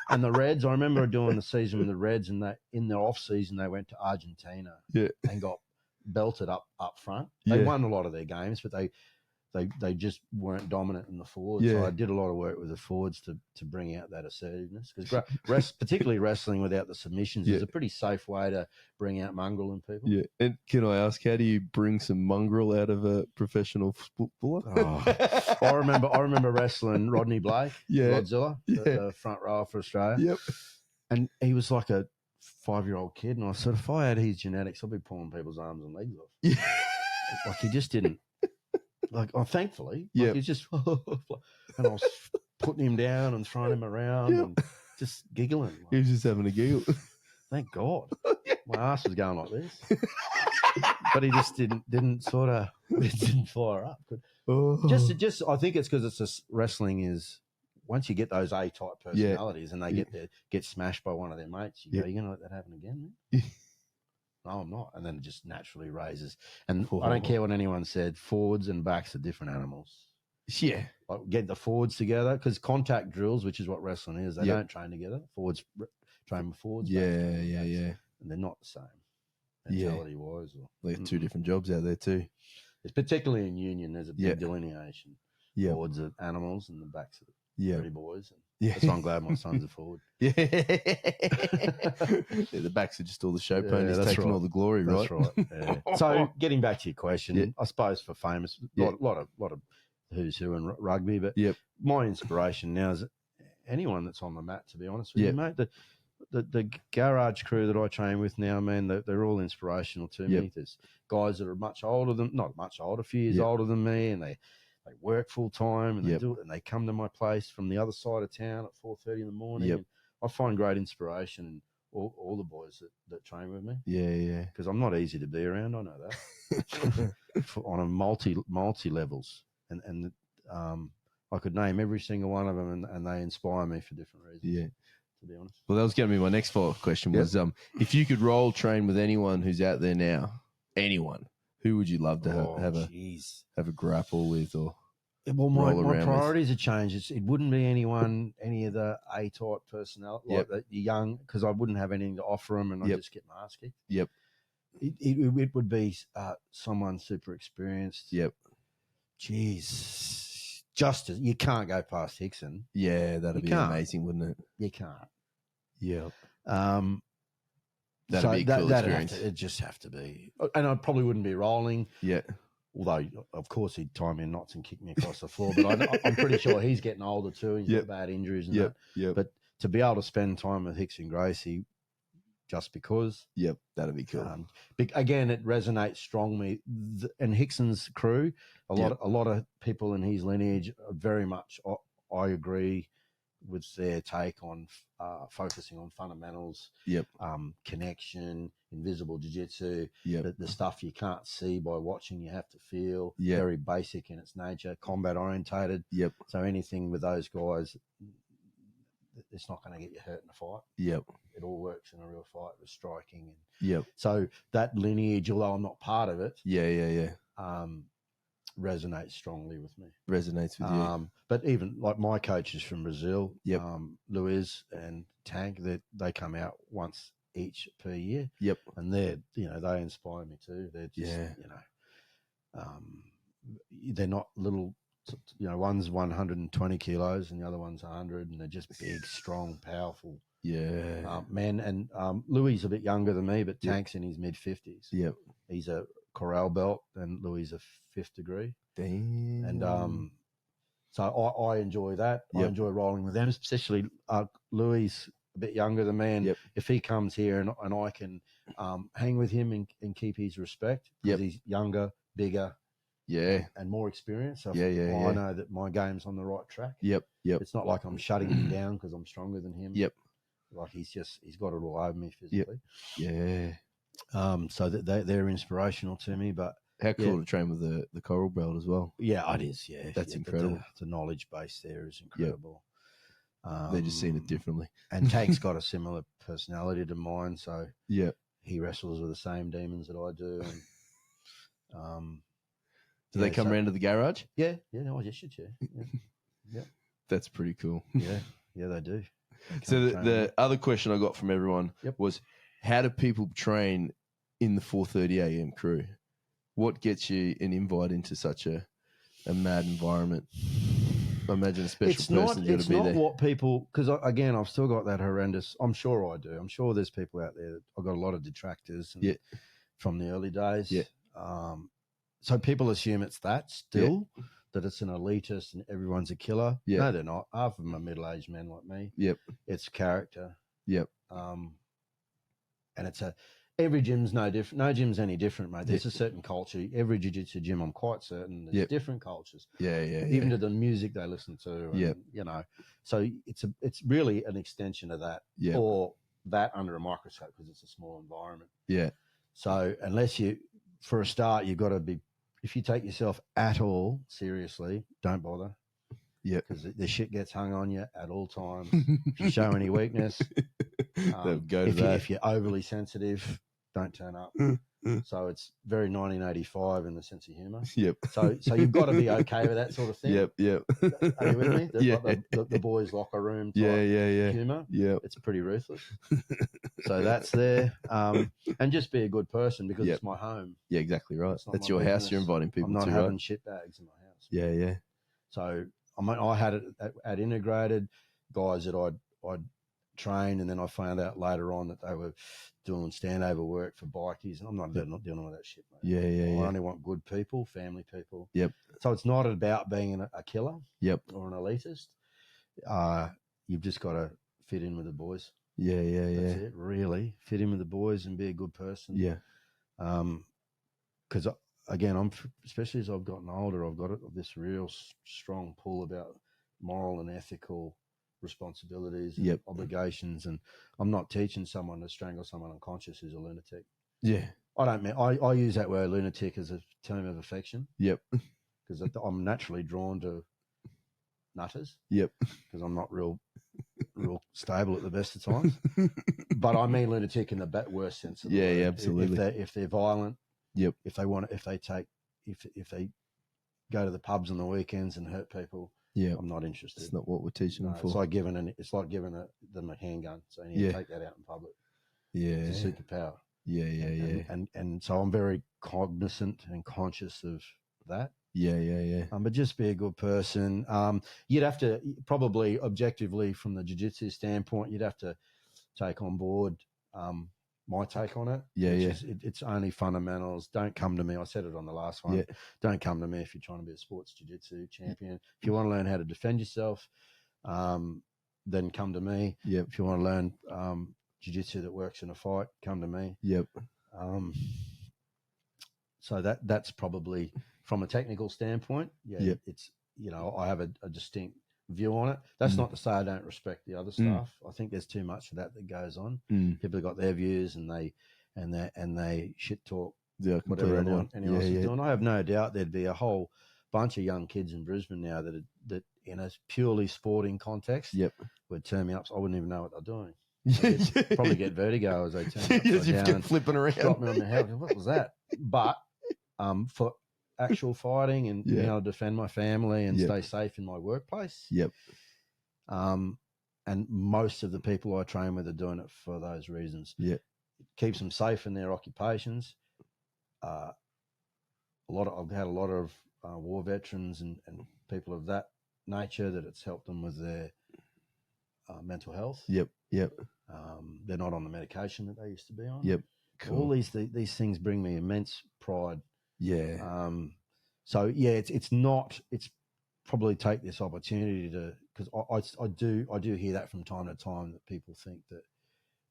And the Reds, I remember doing the season with the Reds, and in the off season they went to Argentina and got belted up front. They won a lot of their games, but they just weren't dominant in the forwards. So I did a lot of work with the forwards to bring out that assertiveness, because particularly wrestling without the submissions is a pretty safe way to bring out mongrel in people. Yeah. And can I ask, how do you bring some mongrel out of a professional footballer? I remember wrestling Rodney Blake, Godzilla, the front rower for Australia. Yep. And he was like a 5-year-old kid, and I said, if I had his genetics, I'd be pulling people's arms and legs off. Yeah. Like, he just didn't. Like, thankfully, he's just, and I was putting him down and throwing him around and just giggling. Like, He was just having a giggle. Thank God, my ass was going like this, but he just didn't fire up. Just, I think it's because it's just wrestling is. Once you get those A-type personalities and they get smashed by one of their mates, you go, "You're gonna let that happen again, man?" No, I'm not. And then it just naturally raises. And I don't care what anyone said. Forwards and backs are different animals. Yeah. Like, get the forwards together, because contact drills, which is what wrestling is, they don't train together. Forwards train with forwards. Yeah. And they're not the same mentality-wise. Like two different jobs out there too. It's particularly in union, there's a big delineation. Yeah. Forwards are animals and the backs are pretty boys. Yeah. That's why I'm glad my son's a forward. Yeah. The backs are just all the show ponies taking all the glory, right? That's right. Yeah. So getting back to your question, I suppose for famous, lot of who's who in rugby, but my inspiration now is anyone that's on the mat, to be honest with you, mate. The garage crew that I train with now, man, they're all inspirational to me. There's guys that are much older than, not much older, a few years older than me, and they work full time, and they do it, and they come to my place from the other side of town at 4:30 in the morning. And I find great inspiration in all the boys that train with me. Yeah. Because I'm not easy to be around. I know that. On a multi levels, and I could name every single one of them, and they inspire me for different reasons. Yeah. To be honest. Well, that was going to be my next follow-up question. Was if you could roll train with anyone who's out there now, anyone, who would you love to have a grapple with, or my priorities have changed. It wouldn't be any of the A-type personnel, like the young, because I wouldn't have anything to offer them, and I just get my ass kicked. Yep. It would be someone super experienced. Yep. Jeez, you can't go past Hickson. Yeah, that'd be amazing, wouldn't it? You can't. Yeah. That'd be a cool experience. It'd just have to be. And I probably wouldn't be rolling. Yeah. Although, of course, he'd tie me in knots and kick me across the floor. But I'm pretty sure he's getting older too. He's got bad injuries and that. Yep. But to be able to spend time with Hicks and Gracie just because. Yep, that'd be cool. Again, it resonates strongly. And Hickson's crew, a lot of people in his lineage are very much, I agree with their take on focusing on fundamentals, connection, invisible jiu-jitsu, the stuff you can't see by watching, you have to feel, very basic in its nature, combat orientated. Yep. So anything with those guys, it's not going to get you hurt in a fight. Yep. It all works in a real fight with striking. So that lineage, although I'm not part of it, resonates strongly with me. Resonates with you. But even like my coaches from Brazil, Luiz and Tank, they come out once each per year. Yep. And they inspire me too. They're just, they're not little, one's 120 kilos and the other one's 100, and they're just big, strong, powerful men. And Louis a bit younger than me, but Tank's in his mid-50s. Yep. He's a Corral belt, and Louis a 5th degree. Damn. And so I enjoy that. Yep. I enjoy rolling with them, especially Louis a bit younger than me. And if he comes here and I can hang with him and keep his respect, because he's younger, bigger, and more experienced. So I know that my game's on the right track. Yep. It's not like I'm shutting him down because I'm stronger than him. Yep. Like he's got it all over me physically. Yeah. So that they're inspirational to me. But how cool to train with the Coral belt as well. Yeah, it is. Yeah, that's incredible. The knowledge base there is incredible. They're just seeing it differently. And Tank's got a similar personality to mine, so he wrestles with the same demons that I do. And do they come around to the garage? Yeah. No, I just should. Yeah. That's pretty cool. Yeah, they do. So the other question I got from everyone was, how do people train in the 4:30 a.m. crew? What gets you an invite into such a mad environment? I imagine a special person's got to be there. It's not what people, because again, I've still got that horrendous. I'm sure I do. I'm sure there's people out there. I've got a lot of detractors from the early days. Yeah. So people assume it's that still, that it's an elitist and everyone's a killer. Yeah. No, they're not. Half of them are middle-aged men like me. Yep. It's character. Yep. And it's every gym's no different. No gym's any different, mate. There's a certain culture. Every jiu-jitsu gym, I'm quite certain, there's different cultures. Even to the music they listen to. And, you know, so it's really an extension of that, or that under a microscope, because it's a small environment. Yeah. So unless for a start, you've got to be. If you take yourself at all seriously, don't bother. Yeah, because the shit gets hung on you at all times. If you show any weakness, if you're overly sensitive, don't turn up. So it's very 1985 in the sense of humour. Yep. So you've got to be okay with that sort of thing. Yep. Are you with me? The boys' locker room type humour. Yeah. It's pretty ruthless. So that's there. And just be a good person, because it's my home. Yeah, exactly right. That's your house. You're inviting people to. I'm not having shit bags in my house. Yeah. So I had it at Integrated, guys that I'd trained, and then I found out later on that they were doing standover work for bikies, and I'm not dealing with that shit, mate. Yeah. I only want good people, family people. Yep. So it's not about being a killer. Yep. Or an elitist. You've just got to fit in with the boys. Yeah. That's it, really. Fit in with the boys and be a good person. Yeah. Because again, especially as I've gotten older, I've got this real strong pull about moral and ethical responsibilities and obligations, and I'm not teaching someone to strangle someone unconscious who's a lunatic. Yeah. I use that word lunatic as a term of affection. Yep. Because I'm naturally drawn to nutters. Yep. Because I'm not real stable at the best of times. But I mean lunatic in the worst sense of the word. Yeah, absolutely. If they're violent. Yep. If they go to the pubs on the weekends and hurt people. Yeah, I'm not interested. It's not what we're teaching them for. It's like giving them a handgun. So you need to take that out in public. Yeah, it's a superpower. Yeah. And so I'm very cognizant and conscious of that. Yeah. But just be a good person. You'd have to probably objectively, from the jiu-jitsu standpoint, you'd have to take on board my take on it. It's only fundamentals. Don't come to me. I said it on the last one. Don't come to me if you're trying to be a sports jiu-jitsu champion. If you want to learn how to defend yourself, then come to me. If you want to learn jiu-jitsu that works in a fight, come to me. So that's probably from a technical standpoint. It's, I have a distinct view on it. That's not to say I don't respect the other stuff. I think there's too much of that goes on. People have got their views and they shit talk whatever anyone else is doing. I have no doubt there'd be a whole bunch of young kids in Brisbane now that in a purely sporting context would turn me up. So I wouldn't even know what they're doing. Probably get vertigo as they turn me upside down, flipping around, drop me on the head. What was that? But for actual fighting and being able to defend my family and stay safe in my workplace. And most of the people I train with are doing it for those reasons. It keeps them safe in their occupations. I've had a lot of war veterans and people of that nature that it's helped them with their mental health. They're not on the medication that they used to be on. Cool. All these things bring me immense pride. So it's probably take this opportunity to, because I do hear that from time to time, that people think that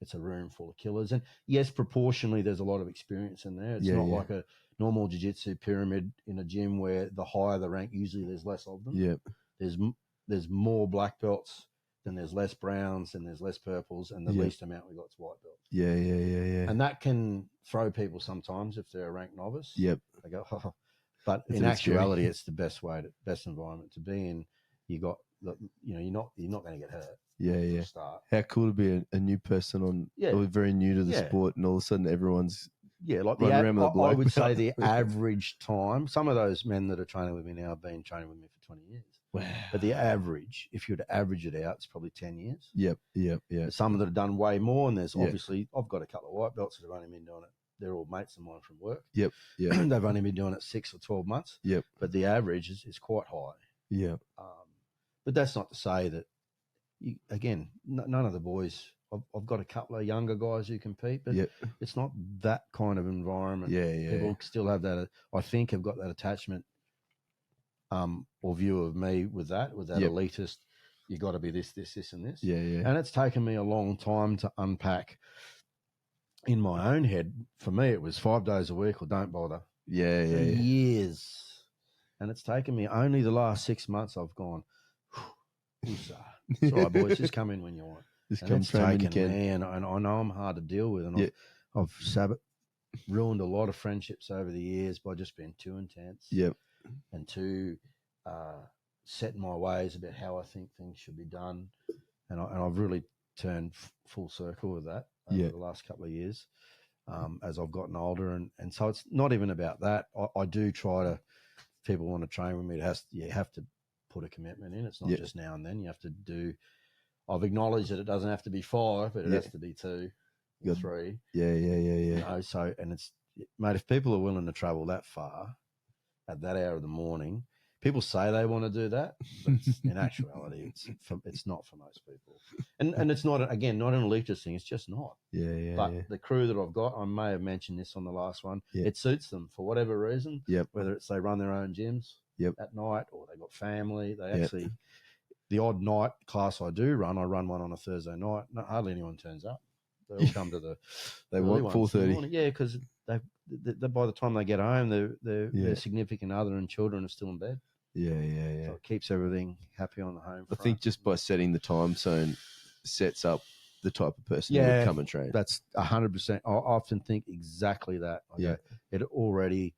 it's a room full of killers, and yes, proportionally there's a lot of experience in there. It's not like a normal jiu-jitsu pyramid in a gym where the higher the rank, usually there's less of them. There's more black belts, then there's less browns, and there's less purples, and the least amount we got is white belts. And that can throw people sometimes if they're a ranked novice. They go, oh. But in actuality, it's the best environment to be in. You got, you're not going to get hurt. Start. How cool to be a new person or very new to the sport, and all of a sudden everyone's like I would say the average time. Some of those men that are training with me now have been training with me for 20 years. Wow. But the average, if you were to average it out, it's probably 10 years. Yep. There's some that have done way more, and there's Yeah. obviously, I've got a couple of white belts that have only been doing it. They're all mates of mine from work. Yep. They've only been doing it 6 or 12 months. Yep. But the average is quite high. Yeah. But that's not to say that, none of the boys, I've got a couple of younger guys who compete, but it's not that kind of environment. Yeah. People still have that, I think, have got that attachment or view of me with that elitist, you got to be this, and this. Yeah. And it's taken me a long time to unpack in my own head. For me, it was 5 days a week or don't bother. Yeah. Years. And it's taken me only the last 6 months I've gone, it's all right, boys, just come in when you want. Just and come it's train when you taken can. me, and I know I'm hard to deal with, and I've ruined a lot of friendships over the years by just being too intense. Yep. And too set in my ways about how I think things should be done. And I've really turned full circle with that over the last couple of years as I've gotten older. And so it's not even about that. I do try to, if people want to train with me, you have to put a commitment in. It's not just now and then. You have to do, I've acknowledged that it doesn't have to be 5, but it has to be 2 or 3. Yeah. You know, so, and it's, mate, if people are willing to travel that far at that hour of the morning, people say they want to do that, but in actuality, it's not for most people. And it's not, again, not an elitist thing. It's just not. But the crew that I've got, I may have mentioned this on the last one, it suits them for whatever reason, whether it's they run their own gyms at night or they got family. They actually, the odd night class I run one on a Thursday night. Hardly anyone turns up. They all come to the they want 4:30. Yeah, because they by the time they get home, their significant other and children are still in bed. Yeah. So it keeps everything happy on the home front. I think just by setting the time zone sets up the type of person who would come and train. That's 100%. I often think exactly that. It already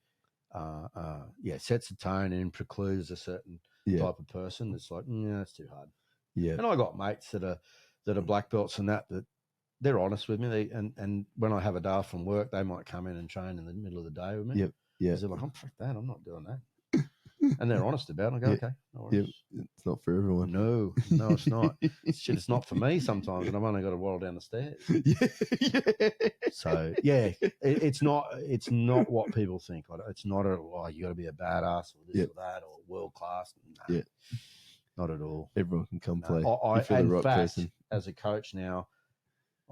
sets the tone and precludes a certain type of person that's like, that's too hard. Yeah. And I got mates that are black belts and that they're honest with me. And when I have a day off from work, they might come in and train in the middle of the day with me. Yep. Yeah. They're like, fuck that, I'm not doing that. And they're honest about it. I go, okay, no worries. It's not for everyone. No, it's not. Shit, it's not for me sometimes, and I've only got to waddle down the stairs. So it's not what people think. It's not you got to be a badass or this or that or world class. No, not at all. Everyone can come play. In fact, as a coach now,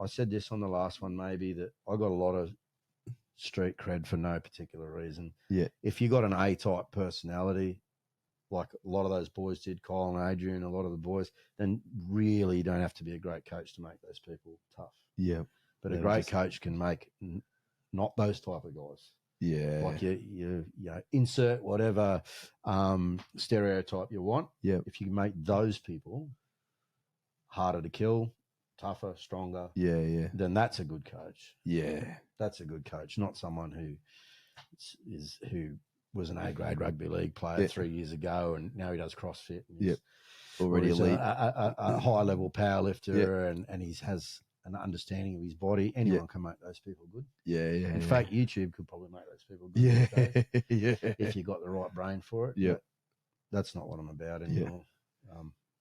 I said this on the last one, maybe, that I got a lot of street cred for no particular reason. Yeah. If you got an A-type personality, like a lot of those boys did, Kyle and Adrian, a lot of the boys, then really you don't have to be a great coach to make those people tough. Yeah. But a great coach can make not those type of guys. Yeah. Like you insert whatever stereotype you want. Yeah. If you make those people harder to kill, tougher, stronger. Yeah. Then that's a good coach. Yeah. That's a good coach, not someone who was an A-grade rugby league player 3 years ago and now he does CrossFit. And already elite. A high-level power lifter and he has an understanding of his body. Anyone can make those people good. Yeah. In fact, YouTube could probably make those people good. Yeah. If you got the right brain for it. Yeah. That's not what I'm about anymore.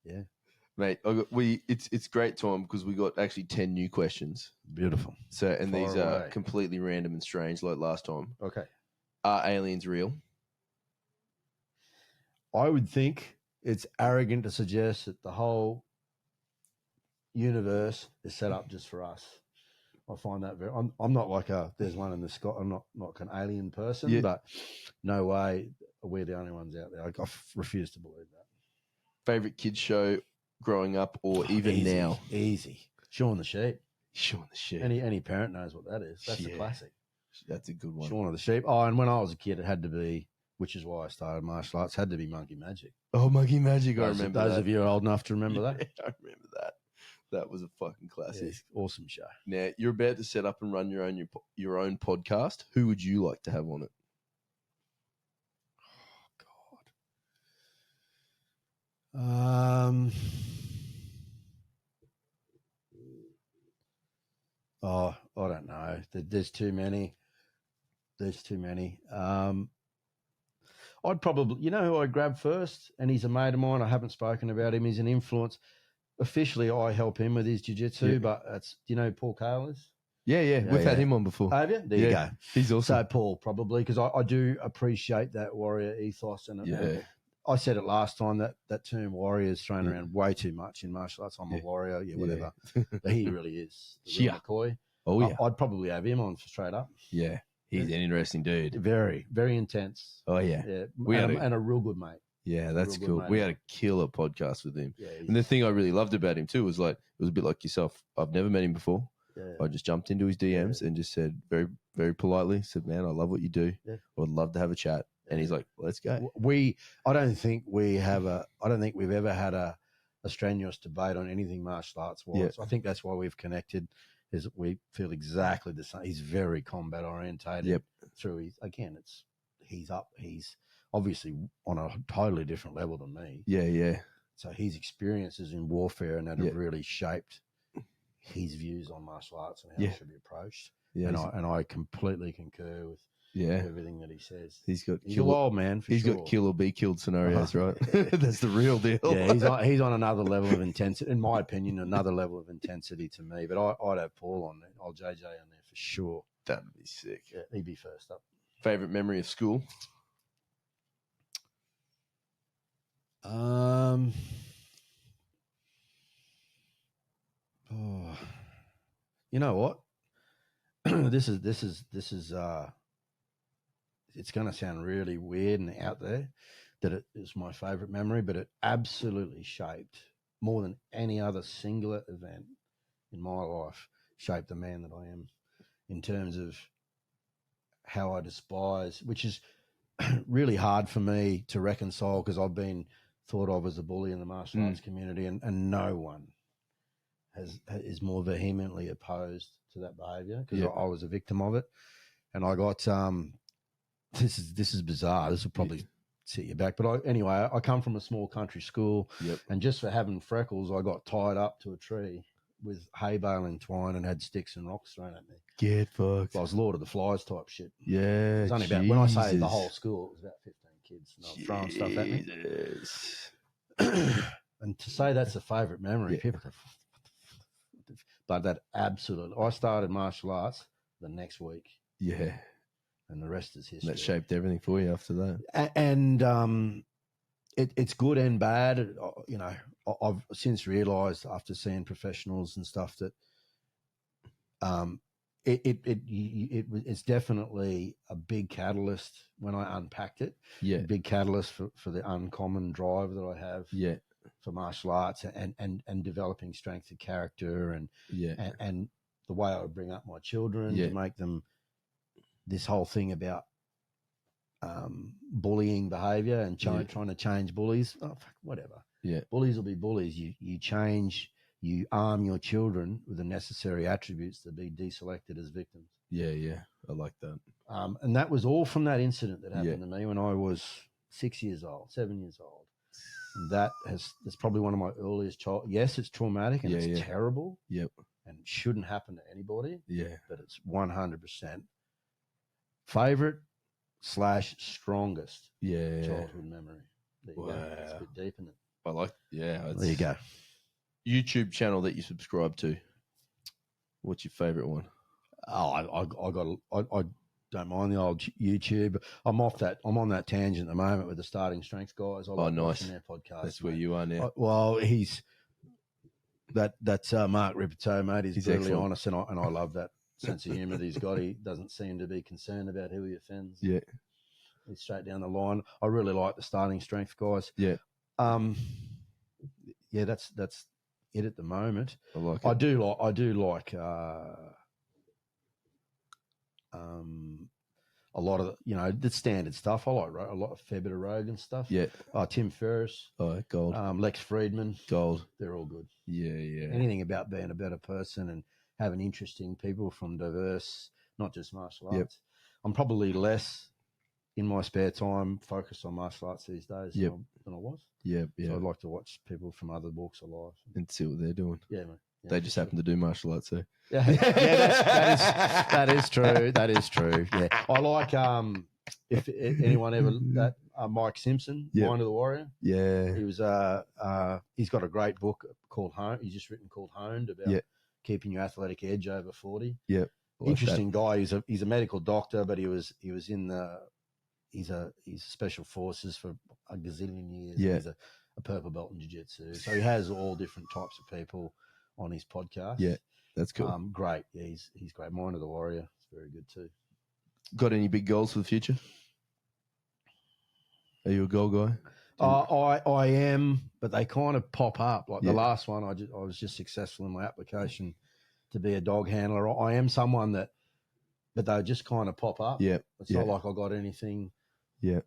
Yeah. Mate, it's great time because we got actually 10 new questions. Beautiful. So, and these are completely random and strange, like last time. Okay. Are aliens real? I would think it's arrogant to suggest that the whole universe is set up just for us. I find that I'm not like there's one in the sky. I'm not like an alien person, but no way we're the only ones out there. I refuse to believe that. Favorite kids show growing up or even now? Easy. Shaun the Sheep. Shaun the Sheep. Any parent knows what that is. That's a classic. That's a good one. Shaun of the Sheep. Oh, and when I was a kid, it had to be, which is why I started martial arts, had to be Monkey Magic. Oh, Monkey Magic. I remember those of you are old enough to remember that. I remember that. That was a fucking classic. Awesome show. Now, you're about to set up and run your own podcast. Who would you like to have on it? Oh, God. I don't know. There's too many. I'd probably, you know who I grabbed first? And he's a mate of mine. I haven't spoken about him. He's an influence. Officially, I help him with his jiu-jitsu, but do you know who Paul Cale is? Yeah. We've had him on before. Have you? There you go. He's awesome. So Paul, probably, because I do appreciate that warrior ethos. And I said it last time, that term warrior is thrown around way too much in martial arts. I'm a warrior, whatever. But he really is. The real McCoy. Oh, yeah. I'd probably have him on for straight up. Yeah. He's an interesting dude. Very, very intense. Oh, yeah. And a real good mate. Yeah, that's cool. We had a killer podcast with him. Yeah, and the thing I really loved about him too was like, it was a bit like yourself. I've never met him before. Yeah. I just jumped into his DMs and just said very, very politely, said, man, I love what you do. Yeah. I'd love to have a chat. And he's like, let's go. I don't think we've ever had a strenuous debate on anything martial arts wise. I think that's why we've connected, is that we feel exactly the same. He's very combat orientated. Yep. He's obviously on a totally different level than me. Yeah. So his experiences in warfare and that have really shaped his views on martial arts and how it should be approached. Yeah, and I completely concur with everything that he says. He's a wild man. He's got kill or be killed scenarios, right? That's the real deal. Yeah, he's on another level of intensity, in my opinion, another level of intensity to me. But I'd have Paul on there. I'll JJ on there for sure. That'd be sick. Yeah, he'd be first up. Favorite memory of school? You know what? This is it's going to sound really weird and out there that it is my favorite memory, but it absolutely shaped more than any other singular event in my life, shaped the man that I am in terms of how I despise, which is really hard for me to reconcile because I've been thought of as a bully in the martial arts community, and no one is more vehemently opposed to that behaviour because I was a victim of it, and I got this is bizarre. This will probably set you back, but I come from a small country school, and just for having freckles, I got tied up to a tree with hay baling twine and had sticks and rocks thrown at me. Get fucked. I was Lord of the Flies type shit. Yeah, it was only about, when I say the whole school, it was about 15 kids, and they were throwing stuff at me. And to say that's a favourite memory, people go, but that absolutely. I started martial arts the next week. Yeah. And the rest is history. That shaped everything for you after that. And it's good and bad. You know, I've since realised after seeing professionals and stuff that it's definitely a big catalyst when I unpacked it. Yeah. A big catalyst for the uncommon drive that I have. Yeah. For martial arts and developing strength of character and the way I would bring up my children to make them this whole thing about bullying behaviour and trying to change bullies. Oh, fuck, whatever. Yeah. Bullies will be bullies. You arm your children with the necessary attributes to be deselected as victims. Yeah. I like that. And that was all from that incident that happened to me when I was 7 years old. That's probably one of my earliest child. Yes, it's traumatic and it's terrible. Yep. And shouldn't happen to anybody. Yeah. But it's 100% favorite / strongest childhood memory. There you go. It's a bit deep, isn't it? I like. Yeah. There you go. YouTube channel that you subscribe to. What's your favorite one? Oh, I don't mind the old YouTube. I'm on that tangent at the moment with the Starting Strength guys. I like watching their podcast. That's where you are now. Well, that's Mark Pt.2, mate. He's brutally excellent. honest, and I love that sense of humour that he's got. He doesn't seem to be concerned about who he offends. Yeah, he's straight down the line. I really like the Starting Strength guys. Yeah, that's it at the moment. I like it. I do like a lot of the standard stuff. I like a fair bit of Rogan stuff. Yeah. Tim Ferriss. Oh, gold. Lex Friedman. Gold. They're all good. Yeah. Anything about being a better person and having interesting people from diverse, not just martial arts. Yep. I'm probably less in my spare time focused on martial arts these days than I was. Yeah. So I'd like to watch people from other walks of life and see what they're doing. Yeah, mate. Yeah, they just happen to do martial arts, so. That is true. That is true. Yeah, I like if anyone ever Mike Simpson, Yep. Mind of the Warrior. Yeah. He was he's got a great book called Honed. He's just written called Honed about keeping your athletic edge over 40. Yep. Interesting guy. He's a medical doctor, but he was in the he's special forces for a gazillion years. Yeah. He's a purple belt in jiu-jitsu. So he has all different types of people on his podcast. Yeah. That's cool. Great. Yeah, he's great. Mind of the Warrior. It's very good too. Got any big goals for the future? Are you a goal guy? I am, but they kind of pop up. Like the last one, I was just successful in my application to be a dog handler. I am someone but they just kind of pop up. Yeah. It's not like I got anything. Yeah.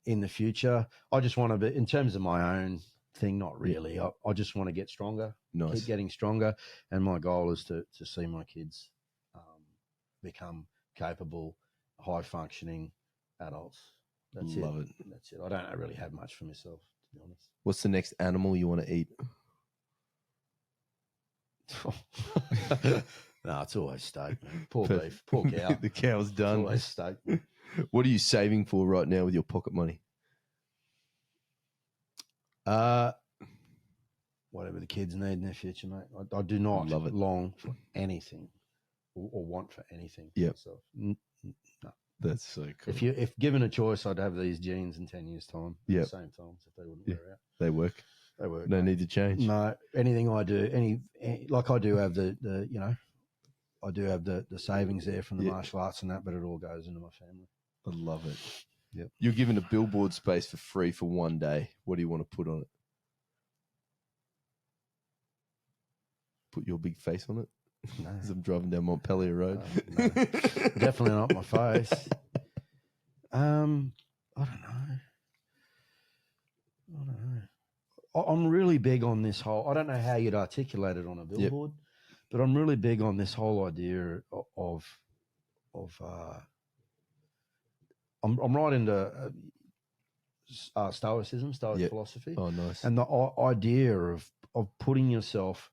In the future, I just want to be, in terms of my own thing, not really. I just want to get stronger. Nice. Keep getting stronger, and my goal is to see my kids become capable, high functioning adults. That's Love it. it. That's it. I don't really have much for myself, to be honest. What's the next animal you want to eat? No, it's always steak, man. Poor beef, poor cow. The cow's done. It's always steak. What are you saving for right now with your pocket money? Whatever the kids need in their future, mate. I do not long for anything or want for anything for myself. No. That's so cool. If given a choice, I'd have these jeans in 10 years' time. Yeah. The same times if they wouldn't wear out. They work. They work. No need to change. No, anything I do, like I do have the I do have the savings there from the martial arts and that, but it all goes into my family. I love it. Yep. You're given a billboard space for free for one day. What do you want to put on it? Put your big face on it? No. As I'm driving down Montpellier Road. No. Definitely not my face. I don't know. I'm really big on this whole, I don't know how you'd articulate it on a billboard, but I'm really big on this whole idea of I'm right into stoicism, stoic philosophy. Oh, nice. And the idea of putting yourself,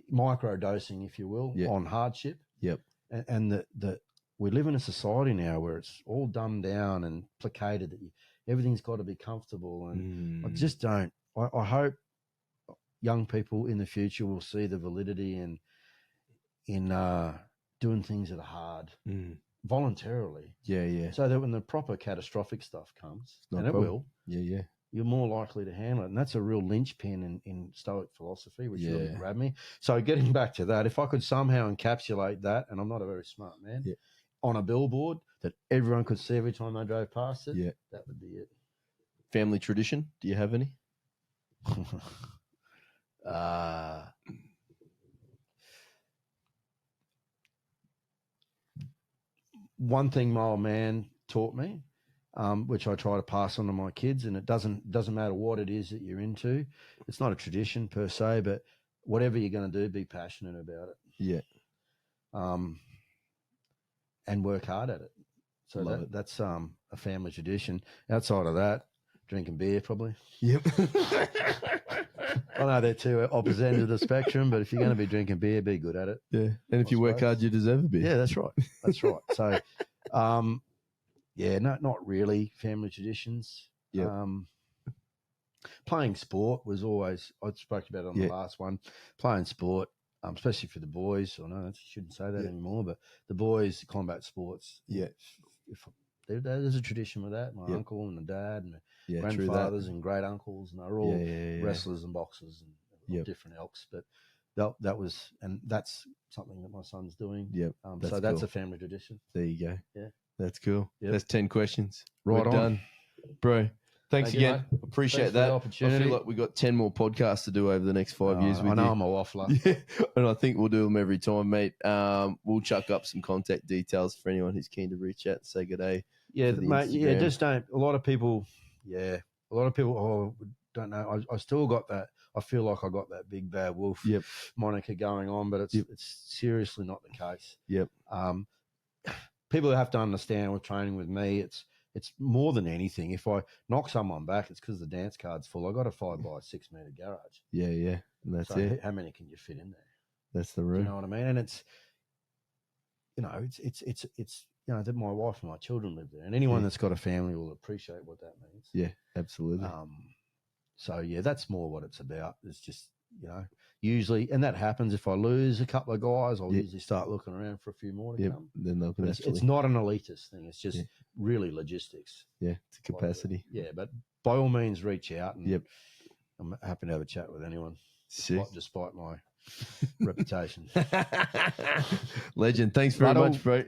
micro-dosing, if you will, on hardship. Yep. And that we live in a society now where it's all dumbed down and placated, that everything's got to be comfortable. And I just don't, I hope young people in the future will see the validity in doing things that are hard voluntarily. Yeah, yeah. So that when the proper catastrophic stuff comes, and it will, you're more likely to handle it. And that's a real linchpin in Stoic philosophy, which really grabbed me. So getting back to that, if I could somehow encapsulate that, and I'm not a very smart man, on a billboard that everyone could see every time they drove past it, that would be it. Family tradition, do you have any? One thing my old man taught me, which I try to pass on to my kids, and it doesn't matter what it is that you're into. It's not a tradition per se, but whatever you're going to do, be passionate about it. Yeah. And work hard at it. So that's a family tradition. Outside of that, drinking beer probably. Yep. I know they're two opposite ends of the spectrum, but if you're going to be drinking beer, be good at it. Yeah. And if you work hard, you deserve a beer. Yeah, that's right. That's right. So, not really family traditions. Yeah. Playing sport was always, I spoke about it on the last one, playing sport, especially for the boys. I know I shouldn't say that anymore, but the boys, combat sports. Yeah. There's a tradition with that. My uncle and my dad and my grandfathers and great uncles, and they're all wrestlers and boxers and different elks. But that was, and that's something that my son's doing. Yeah. So that's a family tradition. There you go. Yeah. That's cool. Yep. That's 10 questions. Right. We're done. Bro, thanks again. You, appreciate that. I feel like we got 10 more podcasts to do over the next 5 years. I know I'm a waffler. Yeah. And I think we'll do them every time, mate. We'll chuck up some contact details for anyone who's keen to reach out and say good day. Yeah, mate. Yeah, just don't. A lot of people don't know. I still got that. I feel like I got that big bad wolf moniker going on, but it's seriously not the case. Yep. People have to understand with training with me, it's more than anything. If I knock someone back, it's because the dance card's full. I got a 5x6 meter garage. Yeah, yeah. And that's it. How many can you fit in there? That's the room. Do you know what I mean? And it's, it's that my wife and my children live there, and anyone that's got a family will appreciate what that means. Yeah, absolutely. So yeah, that's more what it's about. It's just, usually, and that happens if I lose a couple of guys, I'll usually start looking around for a few more to come. Then they'll it's not an elitist thing. It's just really logistics. Yeah, it's a capacity. But by all means, reach out. And I'm happy to have a chat with anyone, despite my reputation. Legend. Thanks very much, bro.